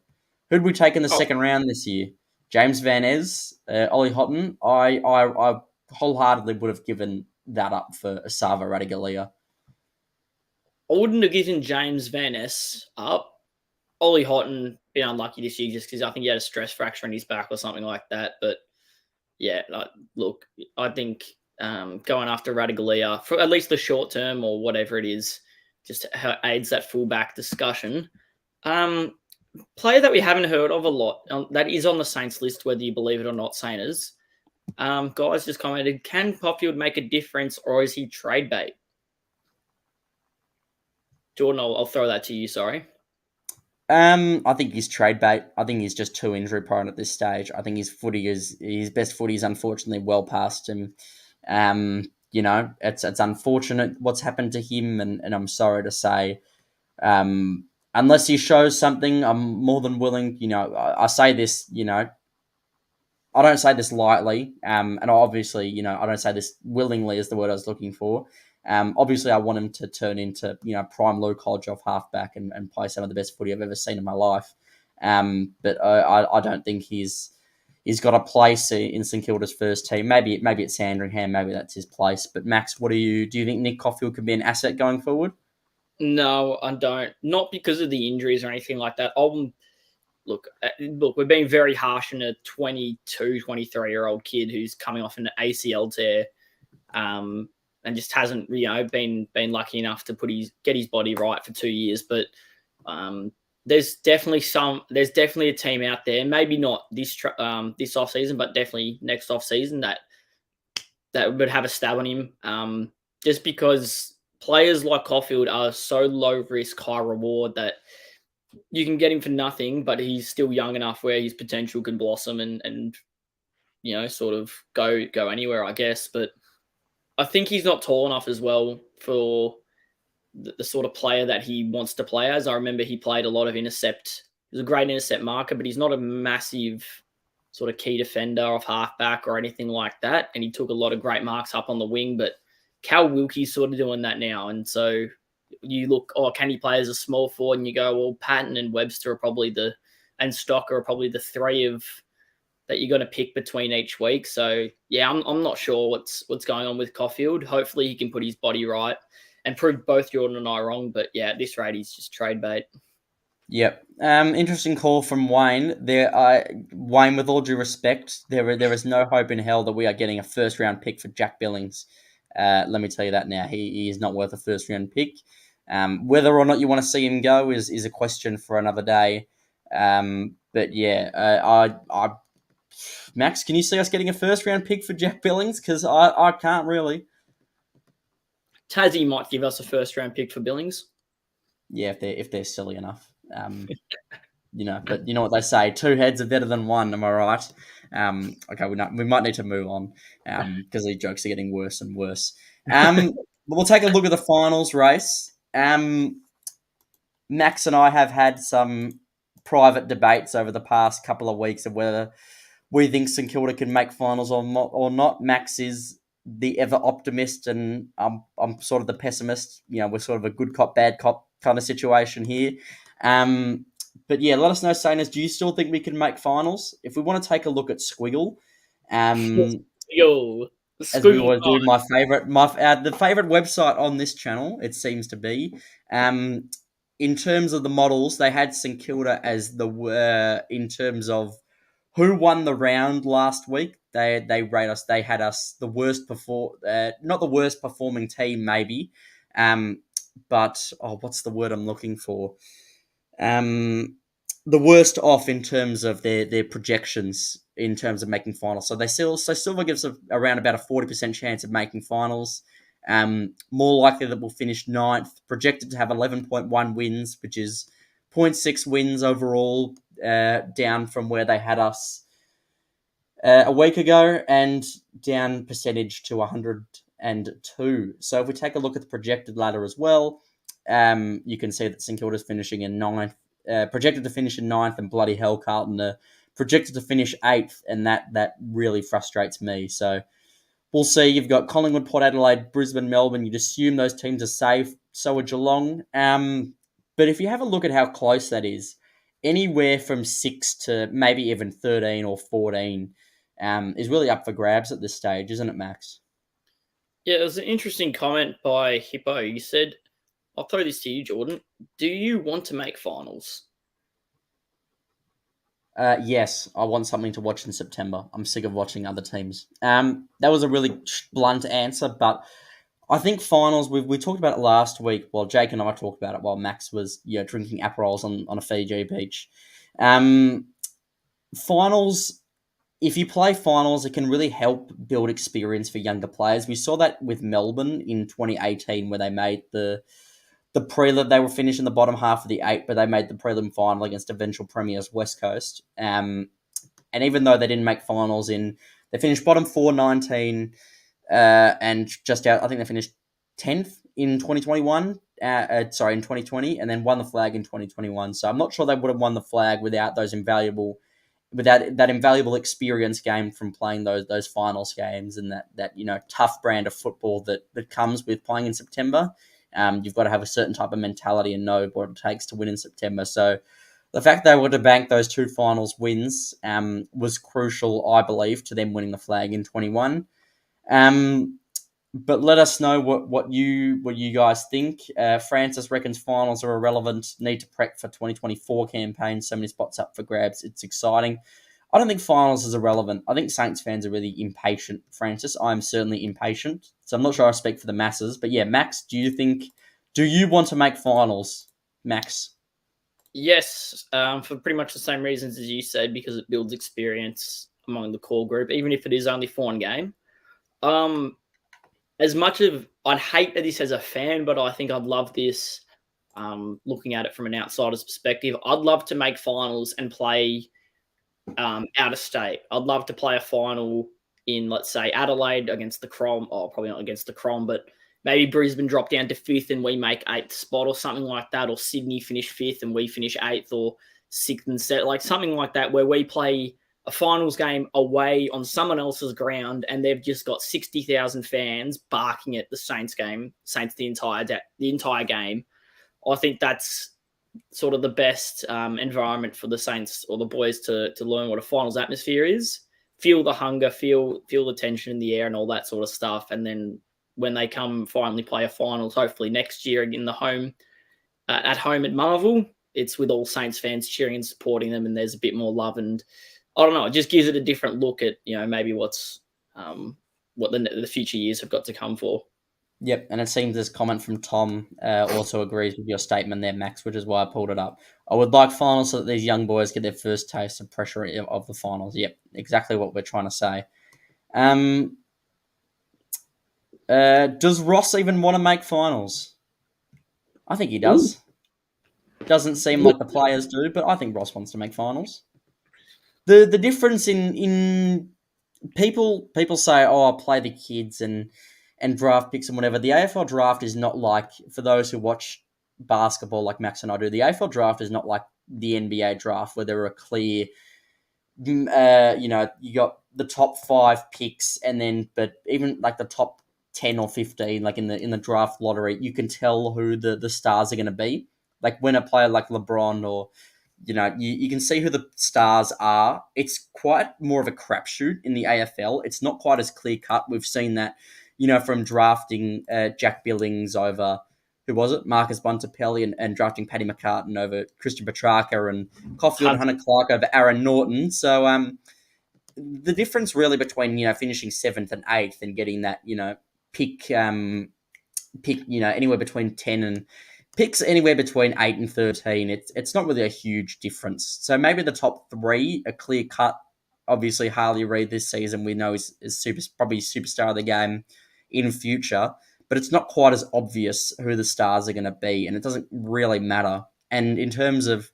Who'd we take in the second round this year? James Van Ez, Ollie Houghton. I wholeheartedly would have given that up for Asava Radaglia. I wouldn't have given James Van Ez up. Ollie Houghton been unlucky this year just because I think he had a stress fracture in his back or something like that. But yeah, look, I think going after Radaglia for at least the short term or whatever it is, just aids that fullback discussion. Player that we haven't heard of a lot that is on the Saints list, whether you believe it or not, Sainers. Guys just commented, can Popfield make a difference or is he trade bait? Jordan, I'll throw that to you, sorry. I think he's trade bait. I think he's just too injury prone at this stage. I think his best footy is unfortunately well past him. It's unfortunate what's happened to him, and I'm sorry to say, unless he shows something, I'm more than willing. I say this. I don't say this lightly, and obviously, I don't say this willingly is the word I was looking for. Obviously, I want him to turn into, prime Luke Hodge off halfback and play some of the best footy I've ever seen in my life. But I don't think he's got a place in St Kilda's first team. Maybe it's Sandringham, maybe that's his place. But Max, do you think Nick Coffield could be an asset going forward? No, I don't. Not because of the injuries or anything like that. Look, we're being very harsh on a 22, 23-year-old kid who's coming off an ACL tear. And just hasn't, been lucky enough to get his body right for 2 years. But there's definitely a team out there, maybe not this off season, but definitely next off season that would have a stab on him. Just because players like Caulfield are so low risk, high reward that you can get him for nothing, but he's still young enough where his potential can blossom and sort of go anywhere, I guess. But I think he's not tall enough as well for the sort of player that he wants to play as. I remember he played a lot of intercept. He was a great intercept marker, but he's not a massive sort of key defender off halfback or anything like that. And he took a lot of great marks up on the wing, but Cal Wilkie's sort of doing that now. And so you look, can he play as a small forward? And you go, well, Patton and Webster are probably and Stocker are probably the three of that you're going to pick between each week. So yeah, I'm not sure what's going on with Caulfield. Hopefully he can put his body right and prove both Jordan and I wrong. But yeah, at this rate, he's just trade bait. Yep. Interesting call from Wayne. Wayne, with all due respect, there is no hope in hell that we are getting a first round pick for Jack Billings. Let me tell you that now. He is not worth a first round pick. Whether or not you want to see him go is a question for another day. But yeah, Max, can you see us getting a first round pick for Jack Billings? Because I can't really. Tassie might give us a first round pick for Billings. Yeah, if they're silly enough. But you know what they say: two heads are better than one. Am I right? Okay, we might need to move on because these jokes are getting worse and worse. We'll take a look at the finals race. Max and I have had some private debates over the past couple of weeks of whether we think St Kilda can make finals or not. Max is the ever optimist, and I'm sort of the pessimist. We're sort of a good cop, bad cop kind of situation here. But yeah, let us know, Sainers. Do you still think we can make finals? If we want to take a look at Squiggle, Yo, as we always do, the favorite website on this channel, it seems to be. In terms of the models, they had St Kilda as in terms of who won the round last week. They rate us. They had us the worst not the worst performing team, maybe. But what's the word I'm looking for? The worst off in terms of their projections in terms of making finals. So Silver gives around about a 40% chance of making finals. More likely that we'll finish 9th. Projected to have 11.1 wins, which is 0.6 wins overall, down from where they had us a week ago, and down percentage to 102. So if we take a look at the projected ladder as well, you can see that St Kilda's finishing in 9th, projected to finish in 9th, and bloody hell, Carlton are projected to finish 8th, and that really frustrates me. So we'll see. You've got Collingwood, Port Adelaide, Brisbane, Melbourne. You'd assume those teams are safe. So are Geelong. But if you have a look at how close that is, anywhere from 6 to maybe even 13 or 14 is really up for grabs at this stage, isn't it, Max? Yeah, it was an interesting comment by Hippo. You said, I'll throw this to you, Jordan. Do you want to make finals? Yes, I want something to watch in September. I'm sick of watching other teams. That was a really blunt answer, but I think finals, we talked about it last week. Well, Jake and I talked about it while Max was drinking Aperols on a Fiji beach. Finals, if you play finals, it can really help build experience for younger players. We saw that with Melbourne in 2018 where they made the prelim. They were finishing the bottom half of the 8, but they made the prelim final against eventual premiers West Coast. And even though they didn't make finals they finished bottom 4, 19, and just out. I think they finished 10th in 2021. In 2020, and then won the flag in 2021. So I'm not sure they would have won the flag without that invaluable experience gained from playing those finals games and that tough brand of football that comes with playing in September. You've got to have a certain type of mentality and know what it takes to win in September. So the fact they were to bank those 2 finals wins was crucial, I believe, to them winning the flag in 21. But let us know what you guys think. Francis reckons finals are irrelevant. Need to prep for 2024 campaign. So many spots up for grabs. It's exciting. I don't think finals is irrelevant. I think Saints fans are really impatient, Francis. I'm certainly impatient. So I'm not sure I speak for the masses. But yeah, Max, do you want to make finals, Max? Yes, for pretty much the same reasons as you said, because it builds experience among the core group, even if it is only for one game. As much of I'd hate this as a fan, but I think I'd love this. Looking at it from an outsider's perspective, I'd love to make finals and play out of state. I'd love to play a final in, let's say, Adelaide against the Crom, or probably not against the Crom, but maybe Brisbane drop down to 5th and we make 8th spot or something like that, or Sydney finish 5th and we finish 8th or 6th and 7th, like something like that, where we play a finals game away on someone else's ground and they've just got 60,000 fans barking at the Saints the entire game. I think that's sort of the best environment for the Saints or the boys to learn what a finals atmosphere is. Feel the hunger, feel the tension in the air and all that sort of stuff. And then when they come finally play a finals, hopefully next year in the home, at home at Marvel, it's with all Saints fans cheering and supporting them, and there's a bit more love. And I don't know, it just gives it a different look at, maybe what the future years have got to come for. Yep, and it seems this comment from Tom also agrees with your statement there, Max, which is why I pulled it up. I would like finals so that these young boys get their first taste of pressure of the finals. Yep, exactly what we're trying to say. Does Ross even want to make finals? I think he does. Ooh. Doesn't seem like the players do, but I think Ross wants to make finals. The difference in people say, oh, I'll play the kids and draft picks and whatever. The AFL draft is not like, for those who watch basketball like Max and I do, the AFL draft is not like the NBA draft where there are clear, you got the top 5 picks and then, but even like the top 10 or 15, like in the draft lottery, you can tell who the stars are going to be. Like when a player like LeBron or, you can see who the stars are. It's quite more of a crapshoot in the AFL. It's not quite as clear cut. We've seen that, from drafting Jack Billings over, who was it? Marcus Bontempelli and drafting Paddy McCartan over Christian Petrarca and Caulfield and Hunter Clark over Aaron Norton. So the difference really between, finishing 7th and 8th and getting that, pick, anywhere between 10 and picks anywhere between 8 and 13. It's not really a huge difference. So maybe the top 3 are clear cut. Obviously, Harley Reid this season we know is probably superstar of the game in future, but it's not quite as obvious who the stars are going to be, and it doesn't really matter. And in terms of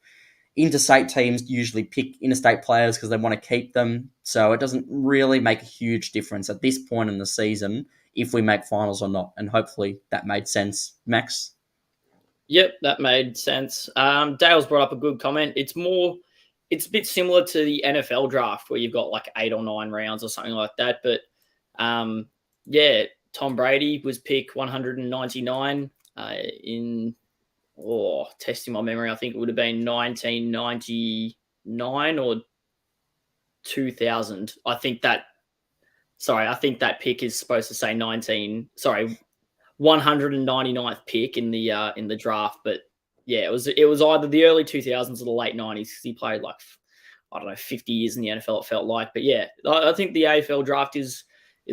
interstate teams, usually pick interstate players because they want to keep them, so it doesn't really make a huge difference at this point in the season if we make finals or not. And hopefully that made sense, Max. Yep, that made sense. Dale's brought up a good comment. It's a bit similar to the NFL draft where you've got like 8 or 9 rounds or something like that. But Tom Brady was pick 199 testing my memory, I think it would have been 1999 or 2000. I think that pick is supposed to say 199th pick in the draft, but yeah, it was either the early 2000s or the late 90s because he played like, I don't know, 50 years in the NFL, it felt like. But yeah, I think the AFL draft is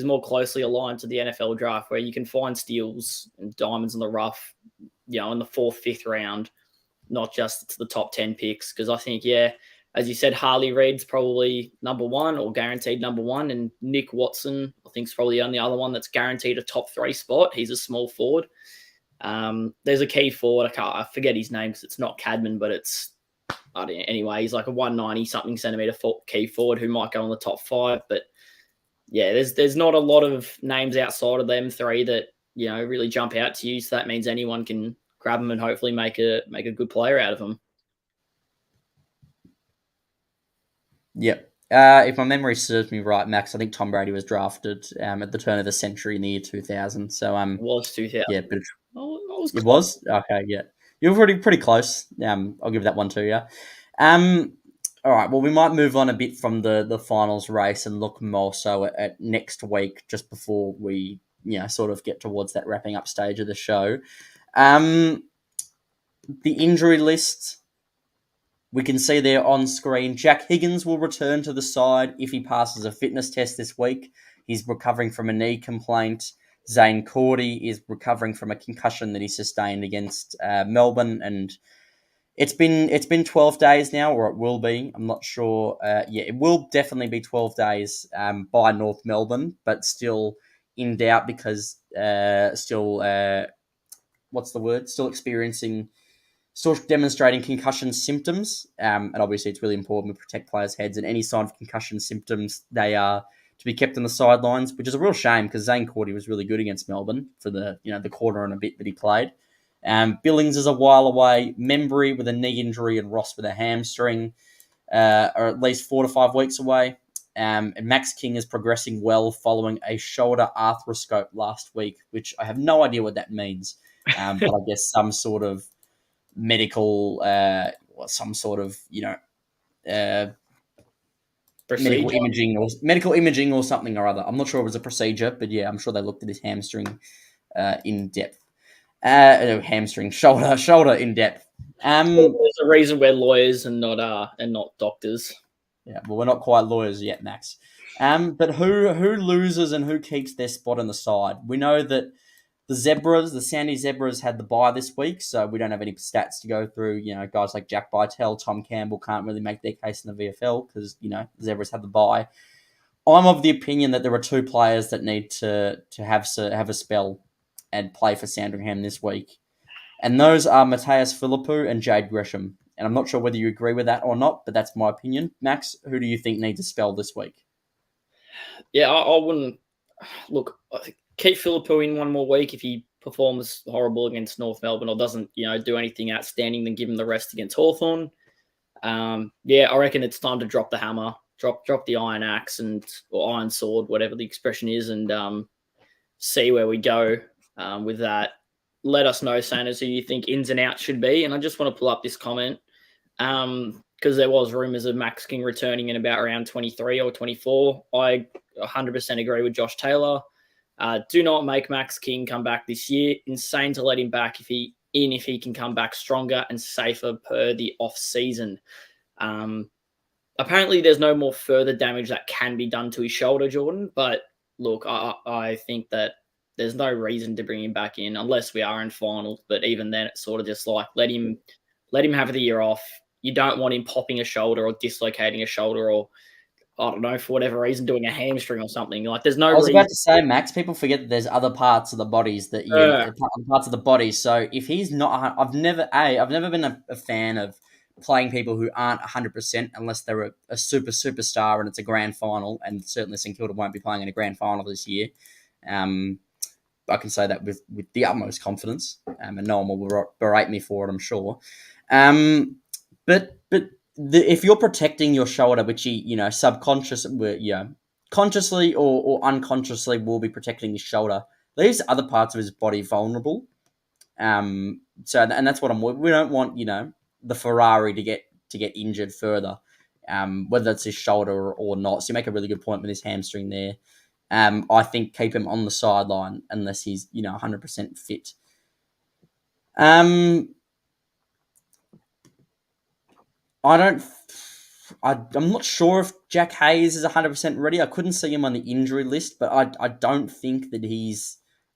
more closely aligned to the NFL draft, where you can find steals and diamonds in the rough, in the 4th, 5th round, not just to the top 10 picks. Because I think, as you said, Harley Reid's probably number 1 or guaranteed number 1, and Nick Watson, I think, is probably the only other one that's guaranteed a top 3 spot. He's a small forward. There's a key forward. I forget his name because it's not Cadman, but it's, I don't know, anyway, he's like a 190-something centimetre key forward who might go in the top 5. But yeah, there's not a lot of names outside of them 3 that, really jump out to you. So that means anyone can grab them and hopefully make a good player out of them. Yep. If my memory serves me right, Max, I think Tom Brady was drafted at the turn of the century in the year 2000. So it was 2000. Yeah, but it was okay. Yeah, you're pretty close. I'll give that one to you. All right. Well, we might move on a bit from the finals race and look more so at next week, just before we sort of get towards that wrapping up stage of the show. The injury list. We can see there on screen, Jack Higgins will return to the side if he passes a fitness test this week. He's recovering from a knee complaint. Zane Cordy is recovering from a concussion that he sustained against Melbourne, and It's been 12 days now, or it will be. I'm not sure. Yeah, it will definitely be 12 days by North Melbourne, but still in doubt because still what's the word? Still demonstrating concussion symptoms. And obviously, it's really important to protect players' heads. And any sign of concussion symptoms, they are to be kept on the sidelines, which is a real shame because Zane Cordy was really good against Melbourne for the quarter and a bit that he played. Billings is a while away. Membry with a knee injury and Ross with a hamstring are at least 4 to 5 weeks away. And Max King is progressing well following a shoulder arthroscope last week, which I have no idea what that means. But I guess some sort of medical, some sort of uh, medical imaging or something or other. I'm not sure it was a procedure, but yeah, I'm sure they looked at his hamstring in depth. Hamstring, shoulder in depth. There's a reason we're lawyers and not doctors. Yeah, well, we're not quite lawyers yet, Max. But who loses and who keeps their spot on the side? We know that the Sandy Zebras had the bye this week, so we don't have any stats to go through. Guys like Jack Bytel, Tom Campbell can't really make their case in the VFL because, the Zebras had the bye. I'm of the opinion that there are two players that need to have a spell and play for Sandringham this week. And those are Matthias Philippou and Jade Gresham. And I'm not sure whether you agree with that or not, but that's my opinion. Max, who do you think needs a spell this week? Yeah, I wouldn't look. Keep Philippou in one more week if he performs horrible against North Melbourne or doesn't, do anything outstanding. Then give him the rest against Hawthorn. Yeah, I reckon it's time to drop the hammer, drop the iron axe or iron sword, whatever the expression is, and see where we go with that. Let us know, Sanders, who you think ins and outs should be. And I just want to pull up this comment because there was rumours of Max King returning in about around 23 or 24. I 100% agree with Josh Taylor. Do not make Max King come back this year. Insane to let him back if he can come back stronger and safer per the off season. Apparently, there's no more further damage that can be done to his shoulder, Jordan. But look, I think that there's no reason to bring him back in unless we are in finals. But even then, it's sort of just like let him have the year off. You don't want him popping a shoulder or dislocating a shoulder or, I don't know, for whatever reason, doing a hamstring or something. Like, there's no reason. I was about to say, Max, people forget that there's other parts of the bodies parts of the body. So if he's not, I've never been a fan of playing people who aren't 100% unless they're a superstar and it's a grand final. And certainly St Kilda won't be playing in a grand final this year. I can say that with the utmost confidence, and no one will berate me for it, I'm sure. But if you're protecting your shoulder, which consciously or unconsciously will be protecting his shoulder, leaves other parts of his body vulnerable. And that's what we don't want, the Ferrari to get injured further, whether it's his shoulder or not. So you make a really good point with his hamstring there. I think keep him on the sideline unless he's 100% fit. I'm not sure if Jack Hayes is 100% ready. I couldn't see him on the injury list, but I don't think that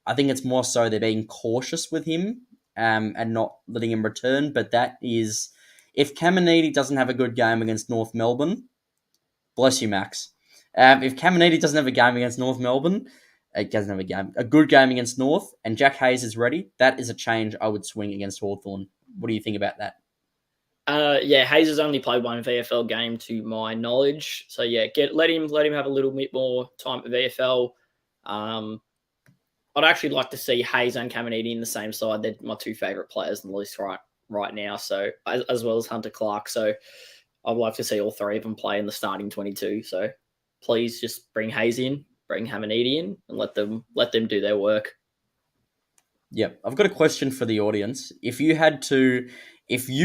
I think it's more so they're being cautious with him and not letting him return. But that is, if Caminiti doesn't have a good game against North Melbourne, bless you, Max. If Caminiti doesn't have a game against North Melbourne, it doesn't have a good game against North, and Jack Hayes is ready, that is a change I would swing against Hawthorn. What do you think about that? Yeah, Hayes has only played one VFL game to my knowledge. So yeah, let him have a little bit more time at VFL. I'd actually like to see Hayes and Caminiti in the same side. They're my two favourite players in the list right now. So as well as Hunter Clark. So I'd like to see all three of them play in the starting 22. So please just bring Hayes in, bring Caminiti in, and let them do their work. Yep, I've got a question for the audience. If you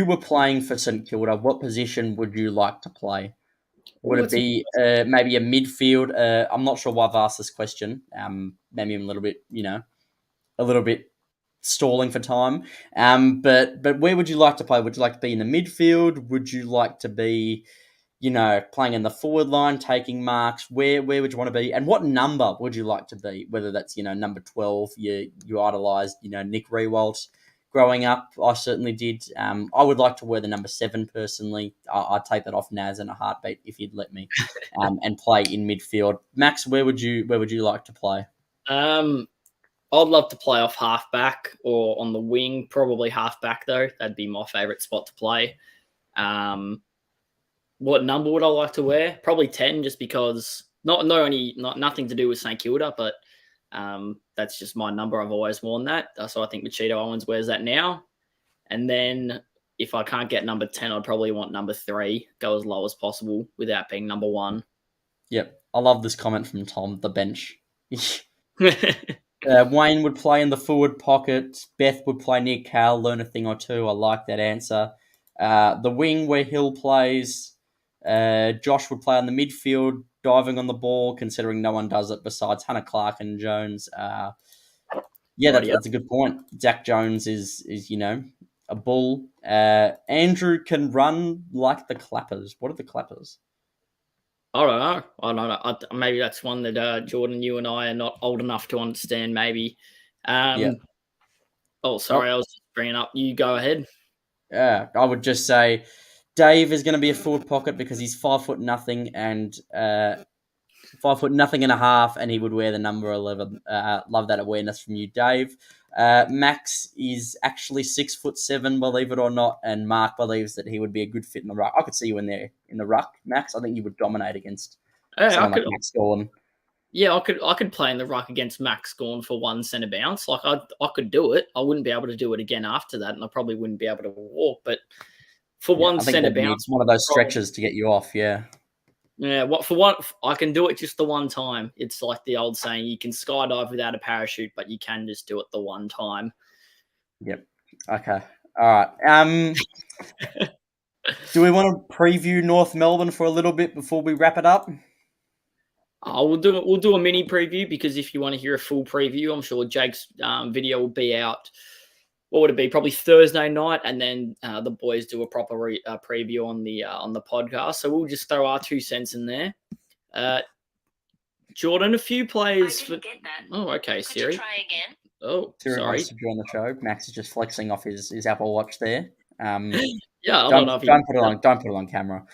were playing for St Kilda, what position would you like to play? Would it be maybe a midfield? I'm not sure why I've asked this question. Maybe I'm a little bit stalling for time. But where would you like to play? Would you like to be in the midfield? Would you like to be, playing in the forward line, taking marks? Where would you want to be? And what number would you like to be? Whether that's, number 12, you idolise, Nick Rewalt, growing up. I certainly did. I would like to wear the number 7 personally. I'd take that off Naz in a heartbeat if you'd let me, and play in midfield. Max, where would you like to play? I'd love to play off halfback or on the wing, probably halfback though. That'd be my favourite spot to play. What number would I like to wear? Probably 10, just because nothing to do with St Kilda, but that's just my number. I've always worn that, so I think Machito Owens wears that now. And then if I can't get number 10, I'd probably want number 3. Go as low as possible without being number 1. Yep, I love this comment from Tom. The bench. Wayne would play in the forward pocket. Beth would play near Cal, learn a thing or two. I like that answer. The wing where Hill plays. Josh would play on the midfield, diving on the ball, considering no one does it besides Hannah Clark and Jones. That's a good point. Zach Jones is a bull. Andrew can run like the Clappers. What are the Clappers? I don't know. Maybe that's one that Jordan, you and I are not old enough to understand. Maybe. Oh, sorry, I was just bringing up. You go ahead. Yeah, I would just say Dave is going to be a forward pocket because he's 5'0" and 5'0" and a half, and he would wear the number 11. Love that awareness from you, Dave. Max is actually 6'7", believe it or not, and Mark believes that he would be a good fit in the ruck. I could see you in there in the ruck, Max. I think you would dominate against someone like Max Gorn. Yeah, I could play in the ruck against Max Gorn for one centre bounce. Like I could do it. I wouldn't be able to do it again after that, and I probably wouldn't be able to walk. But for one centre bounce, one of those stretches to get you off. Yeah. Yeah, for one, I can do it just the one time. It's like the old saying, you can skydive without a parachute, but you can just do it the one time. Yep. Okay. All right. Do we want to preview North Melbourne for a little bit before we wrap it up? We'll do a mini preview, because if you want to hear a full preview, I'm sure Jake's video will be out. What would it be? Probably Thursday night, and then the boys do a proper preview on the podcast. So we'll just throw our 2 cents in there. Jordan, a few players. I didn't get that. Oh, okay, Could Siri. you try again? Oh, Siri sorry. wants to join the show. Max is just flexing off his Apple Watch there. Yeah, don't put it on camera.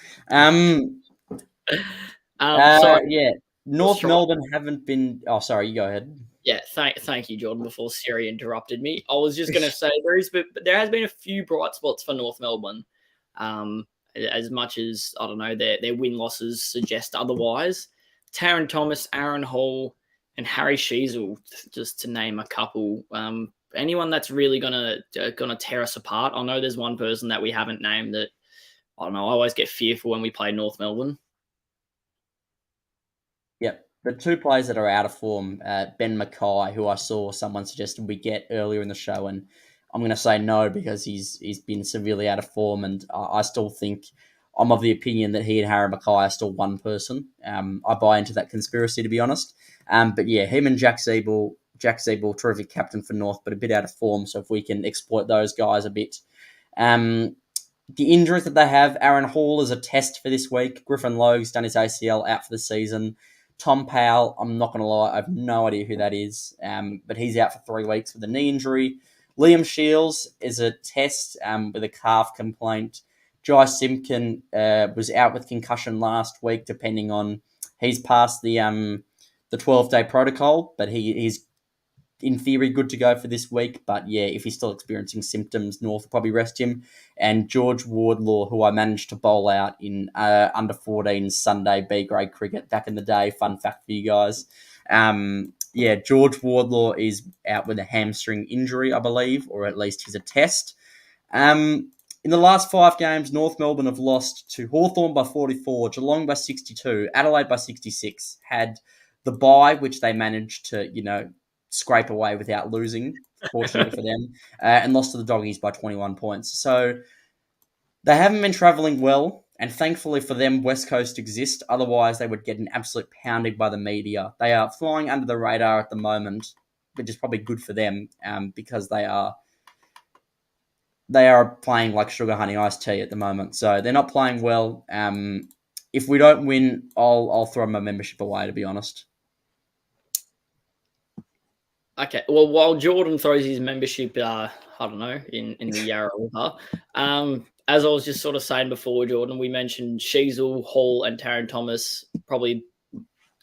Sorry. Yeah, North Melbourne haven't been. Oh, sorry. You go ahead. Yeah, thank you, Jordan. Before Siri interrupted me, I was just going to say there has been a few bright spots for North Melbourne. As much as I don't know, their win losses suggest otherwise. Taryn Thomas, Aaron Hall, and Harry Sheasel, just to name a couple. Anyone that's really gonna tear us apart. I know there's one person that we haven't named that, I don't know, I always get fearful when we play North Melbourne. Yep. The 2 players that are out of form, Ben Mackay, who I saw someone suggested we get earlier in the show, and I'm going to say no because he's been severely out of form, and I still think I'm of the opinion that he and Harry Mackay are still one person. I buy into that conspiracy, to be honest. But yeah, him and Jack Zeeble, terrific captain for North, but a bit out of form. So if we can exploit those guys a bit. The injuries that they have, Aaron Hall is a test for this week. Griffin Logue's done his ACL, out for the season. Tom Powell, I'm not going to lie, I have no idea who that is, but he's out for 3 weeks with a knee injury. Liam Shields is a test with a calf complaint. Jai Simpkin was out with concussion last week, depending on, he's passed the 12-day protocol, but he's in theory good to go for this week. But yeah, if he's still experiencing symptoms, North will probably rest him. And George Wardlaw, who I managed to bowl out in under 14 Sunday B-grade cricket back in the day. Fun fact for you guys. George Wardlaw is out with a hamstring injury, I believe, or at least he's a test. In the last 5 games, North Melbourne have lost to Hawthorn by 44, Geelong by 62, Adelaide by 66, had the bye, which they managed to, scrape away without losing, fortunately for them, and lost to the Doggies by 21 points. So they haven't been travelling well, and thankfully for them, West Coast exists. Otherwise, they would get an absolute pounding by the media. They are flying under the radar at the moment, which is probably good for them because they are playing like sugar honey iced tea at the moment. So they're not playing well. If we don't win, I'll throw my membership away, to be honest. Okay. Well, while Jordan throws his membership, I don't know, in the Yarra River, as I was just sort of saying before, Jordan, we mentioned Sheasel, Hall, and Taron Thomas, probably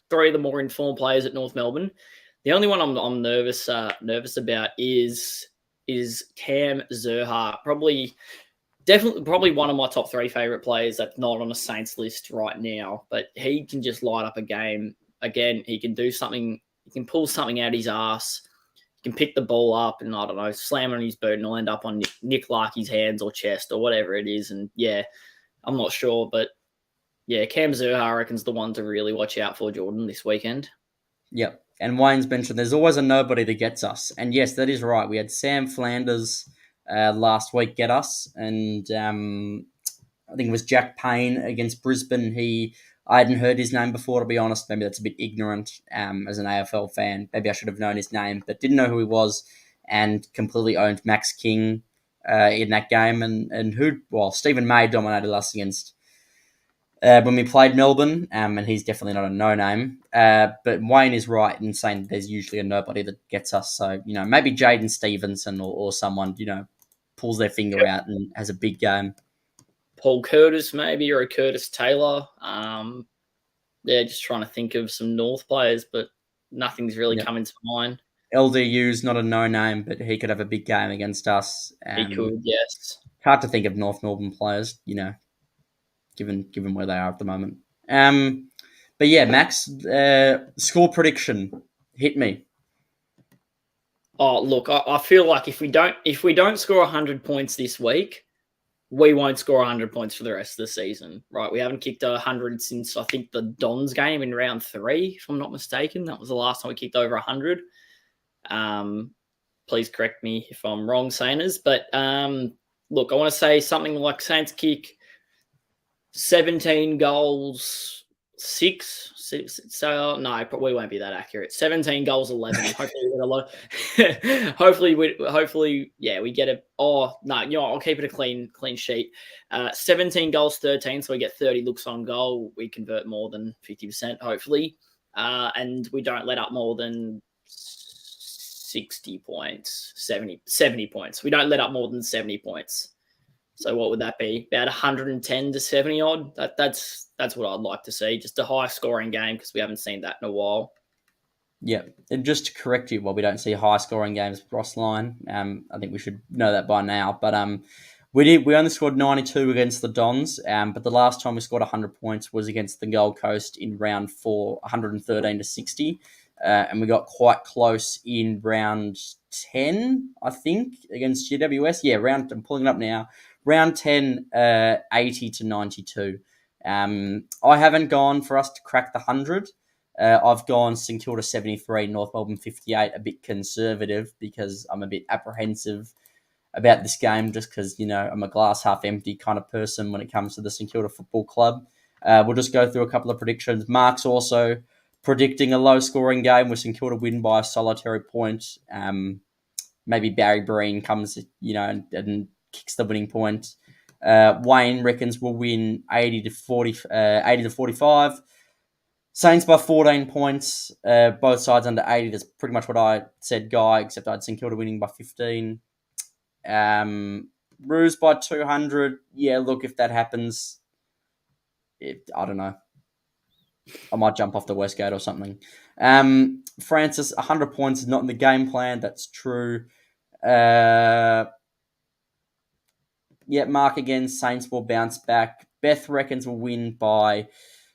three of the more informed players at North Melbourne. The only one I'm nervous about is Cam Zerha. Probably one of my top three favorite players that's not on a Saints list right now, but he can just light up a game. Again, he can do something. He can pull something out his ass. He can pick the ball up and, I don't know, slam on his boot and it'll end up on Nick Larkey's hands or chest or whatever it is. And yeah, I'm not sure, but yeah, Cam Zerha, I reckon's the one to really watch out for, Jordan, this weekend. Yep. And Wayne's mentioned there's always a nobody that gets us. And yes, that is right. We had Sam Flanders last week get us. And I think it was Jack Payne against Brisbane. I hadn't heard his name before, to be honest. Maybe that's a bit ignorant as an AFL fan. Maybe I should have known his name, but didn't know who he was and completely owned Max King in that game. And Stephen May dominated us against when we played Melbourne, and he's definitely not a no-name. But Wayne is right in saying there's usually a nobody that gets us. So, maybe Jaden Stevenson or someone, pulls their finger out and has a big game. Paul Curtis, maybe, or a Curtis Taylor. Just trying to think of some North players, but nothing's really coming to mind. LDU's not a no-name, but he could have a big game against us. He could, yes. Hard to think of North Melbourne players, given where they are at the moment. But yeah, Max, score prediction, hit me. Oh, look, I feel like if we don't score 100 points this week, we won't score 100 points for the rest of the season, right? We haven't kicked 100 since, I think, the Dons game in round 3, if I'm not mistaken. That was the last time we kicked over 100. Please correct me if I'm wrong, Sainers. But look, I want to say something like Saints kick 17 goals, 6. So no, we won't be that accurate. 17 goals, 11. Hopefully, we get a lot. Hopefully, we get a. Oh no, I'll keep it a clean sheet. 17 goals, 13. So we get 30 looks on goal. We convert more than 50%, hopefully, and we don't let up more than 60 points, 70 points. We don't let up more than 70 points. So what would that be? About 110 to 70 odd. That's what I'd like to see. Just a high scoring game because we haven't seen that in a while. Yeah, and just to correct you, we don't see high scoring games across Lyon. I think we should know that by now. But we only scored 92 against the Dons. But the last time we scored 100 points was against the Gold Coast in round 4, 113 to 60. And we got quite close in round 10, I think, against GWS. Yeah, I'm pulling it up now. Round 10, 80 to 92. I haven't gone for us to crack the 100. I've gone St Kilda 73, North Melbourne 58, a bit conservative because I'm a bit apprehensive about this game just because, I'm a glass half empty kind of person when it comes to the St Kilda Football Club. We'll just go through a couple of predictions. Mark's also predicting a low-scoring game with St Kilda win by a solitary point. Maybe Barry Breen comes, and kicks the winning point. Wayne reckons we'll win 80 to 45. Saints by 14 points. Both sides under 80. That's pretty much what I said, Guy, except I'd St Kilda winning by 15. Roos by 200. Yeah, look, if that happens, I don't know. I might jump off the Westgate or something. Francis, 100 points is not in the game plan. That's true. Mark again. Saints will bounce back. Beth reckons we'll win by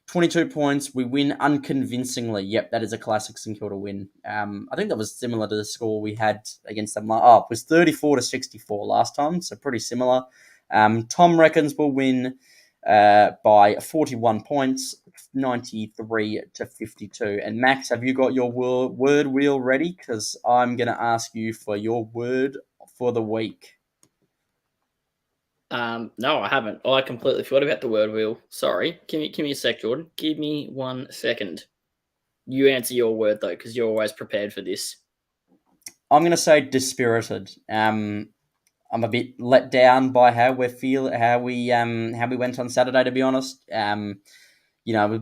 22 points. We win unconvincingly. Yep, that is a classic St Kilda win. I think that was similar to the score we had against them. It was 34 to 64 last time, so pretty similar. Tom reckons we'll win by 41 points, 93 to 52. And Max, have you got your word wheel ready? Because I'm going to ask you for your word for the week. No, I haven't. I completely forgot about the word wheel. Sorry. Give me a sec, Jordan. Give me 1 second. You answer your word though, because you're always prepared for this. I'm going to say dispirited. I'm a bit let down by how we went on Saturday, to be honest. A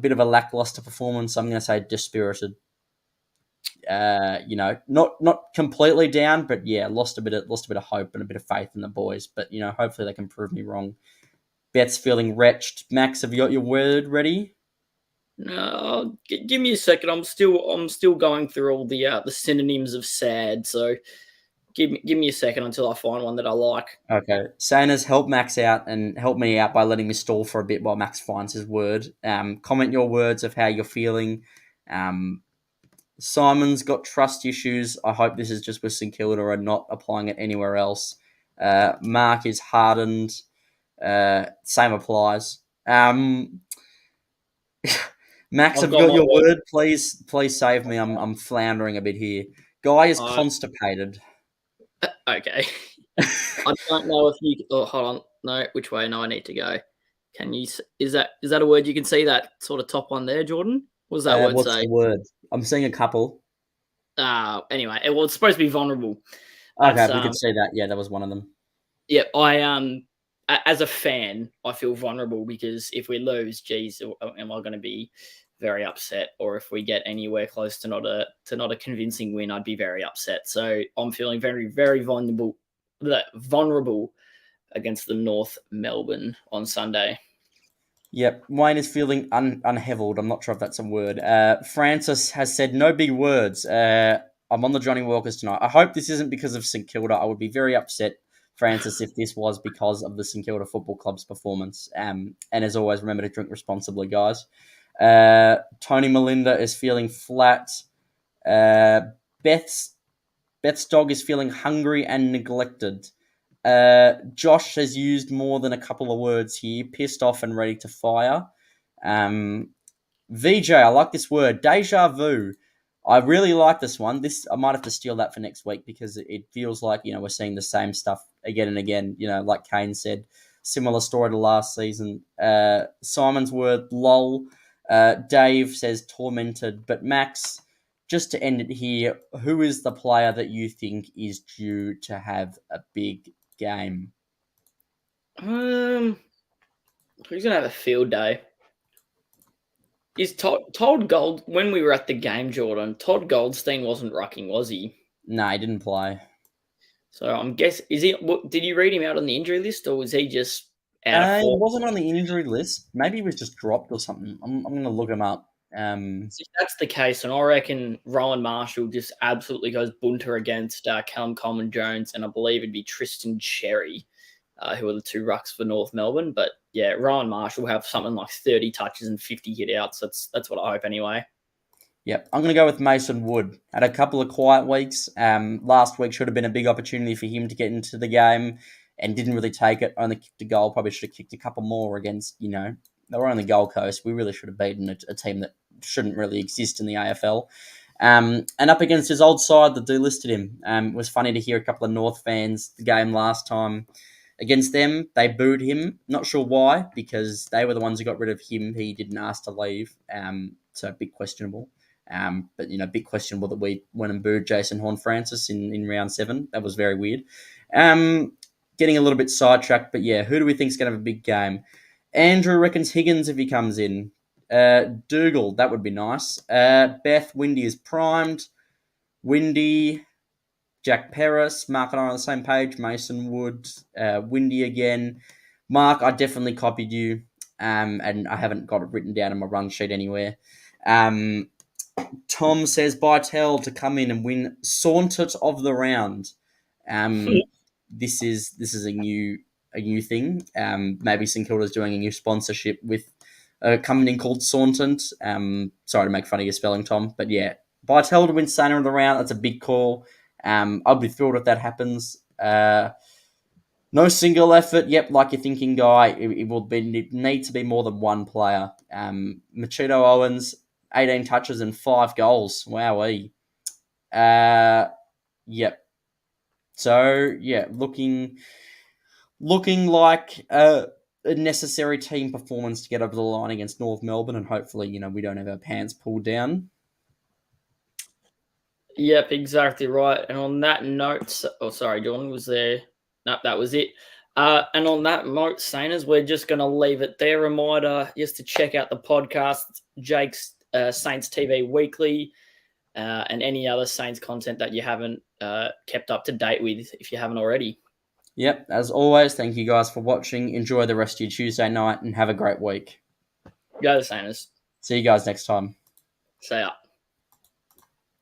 bit of a lackluster performance. I'm going to say dispirited. Not completely down, but yeah, lost a bit of hope and a bit of faith in the boys. But hopefully they can prove me wrong. Bet's feeling wretched. Max, have you got your word ready? No, give me a second. I'm still going through all the synonyms of sad. So give me a second until I find one that I like. Okay. Saners, help Max out and help me out by letting me stall for a bit while Max finds his word. Comment your words of how you're feeling. Simon's got trust issues. I hope this is just with St Kilda and not applying it anywhere else. Mark is hardened. Same applies. Max, have you got your word? Please save me. I'm floundering a bit here. Guy is constipated. Okay. I don't know if you. Oh, hold on. No, which way? No, I need to go. Can you? Is that a word you can see that sort of top one there, Jordan? What does that word what's say? The word? I'm seeing a couple. Anyway, it's supposed to be vulnerable. Okay, we can see that. Yeah, that was one of them. Yeah, as a fan, I feel vulnerable because if we lose, geez, am I going to be very upset? Or if we get anywhere close to not a convincing win, I'd be very upset. So I'm feeling very, very vulnerable against the North Melbourne on Sunday. Yep, Wayne is feeling unheveled. I'm not sure if that's a word. Francis has said no big words. I'm on the Johnny Walkers tonight. I hope this isn't because of St Kilda. I would be very upset, Francis, if this was because of the St Kilda Football Club's performance. And as always, remember to drink responsibly, guys. Tony Melinda is feeling flat. Beth's dog is feeling hungry and neglected. Josh has used more than a couple of words here. Pissed off and ready to fire. VJ, I like this word. Deja vu. I really like this one. I might have to steal that for next week because it feels like, we're seeing the same stuff again and again. Like Kane said, similar story to last season. Simon's word, lol. Dave says tormented. But Max, just to end it here, who is the player that you think is due to have a big game? Who's gonna have a field day? Is Todd Gold when we were at the game, Jordan? Todd Goldstein wasn't rucking, was he? No, he didn't play. So I'm guessing did you read him out on the injury list, or was he just out of form? He wasn't on the injury list. Maybe he was just dropped or something. I'm going to look him up. If that's the case, and I reckon Rowan Marshall just absolutely goes bunter against Callum Coleman-Jones, and I believe it'd be Tristan Cherry, who are the two rucks for North Melbourne. But yeah, Rowan Marshall will have something like 30 touches and 50 hit-outs. That's what I hope anyway. Yep, I'm going to go with Mason Wood. Had a couple of quiet weeks. Last week should have been a big opportunity for him to get into the game and didn't really take it. Only kicked a goal. Probably should have kicked a couple more against, they were on the Gold Coast. We really should have beaten a team that shouldn't really exist in the AFL. And up against his old side that delisted him. It was funny to hear a couple of North fans, the game last time against them, they booed him. Not sure why, because they were the ones who got rid of him. He didn't ask to leave. So a bit questionable. But, bit questionable that we went and booed Jason Horne-Francis in round 7. That was very weird. Getting a little bit sidetracked, but yeah, who do we think is going to have a big game? Andrew reckons Higgins if he comes in. Dougal, that would be nice. Beth, Windy is primed. Windy, Jack Paris, Mark and I on the same page. Mason Wood, Windy again. Mark, I definitely copied you, and I haven't got it written down in my run sheet anywhere. Tom says Bytel to come in and win Saunted of the round. This is a new thing. Maybe St Kilda's doing a new sponsorship with a company called Sauntant. Sorry to make fun of your spelling, Tom, but yeah, Bytel to win Saner of the round. That's a big call. I'll be thrilled if that happens. No single effort. Yep, like you're thinking, Guy. It need to be more than one player. Machito Owens, 18 touches and 5 goals. Wowee. Yep. So yeah, looking like a necessary team performance to get over the line against North Melbourne, and hopefully, we don't have our pants pulled down. Yep, exactly right. And on that note, sorry, Jordan, was there? No, that was it. And on that note, Sainers, we're just going to leave it there. Reminder just to check out the podcast, Jake's Saints TV Weekly. and any other Saints content that you haven't kept up to date with if you haven't already. Yep, as always, thank you guys for watching. Enjoy the rest of your Tuesday night and have a great week. Go the Saints. See you guys next time. See ya.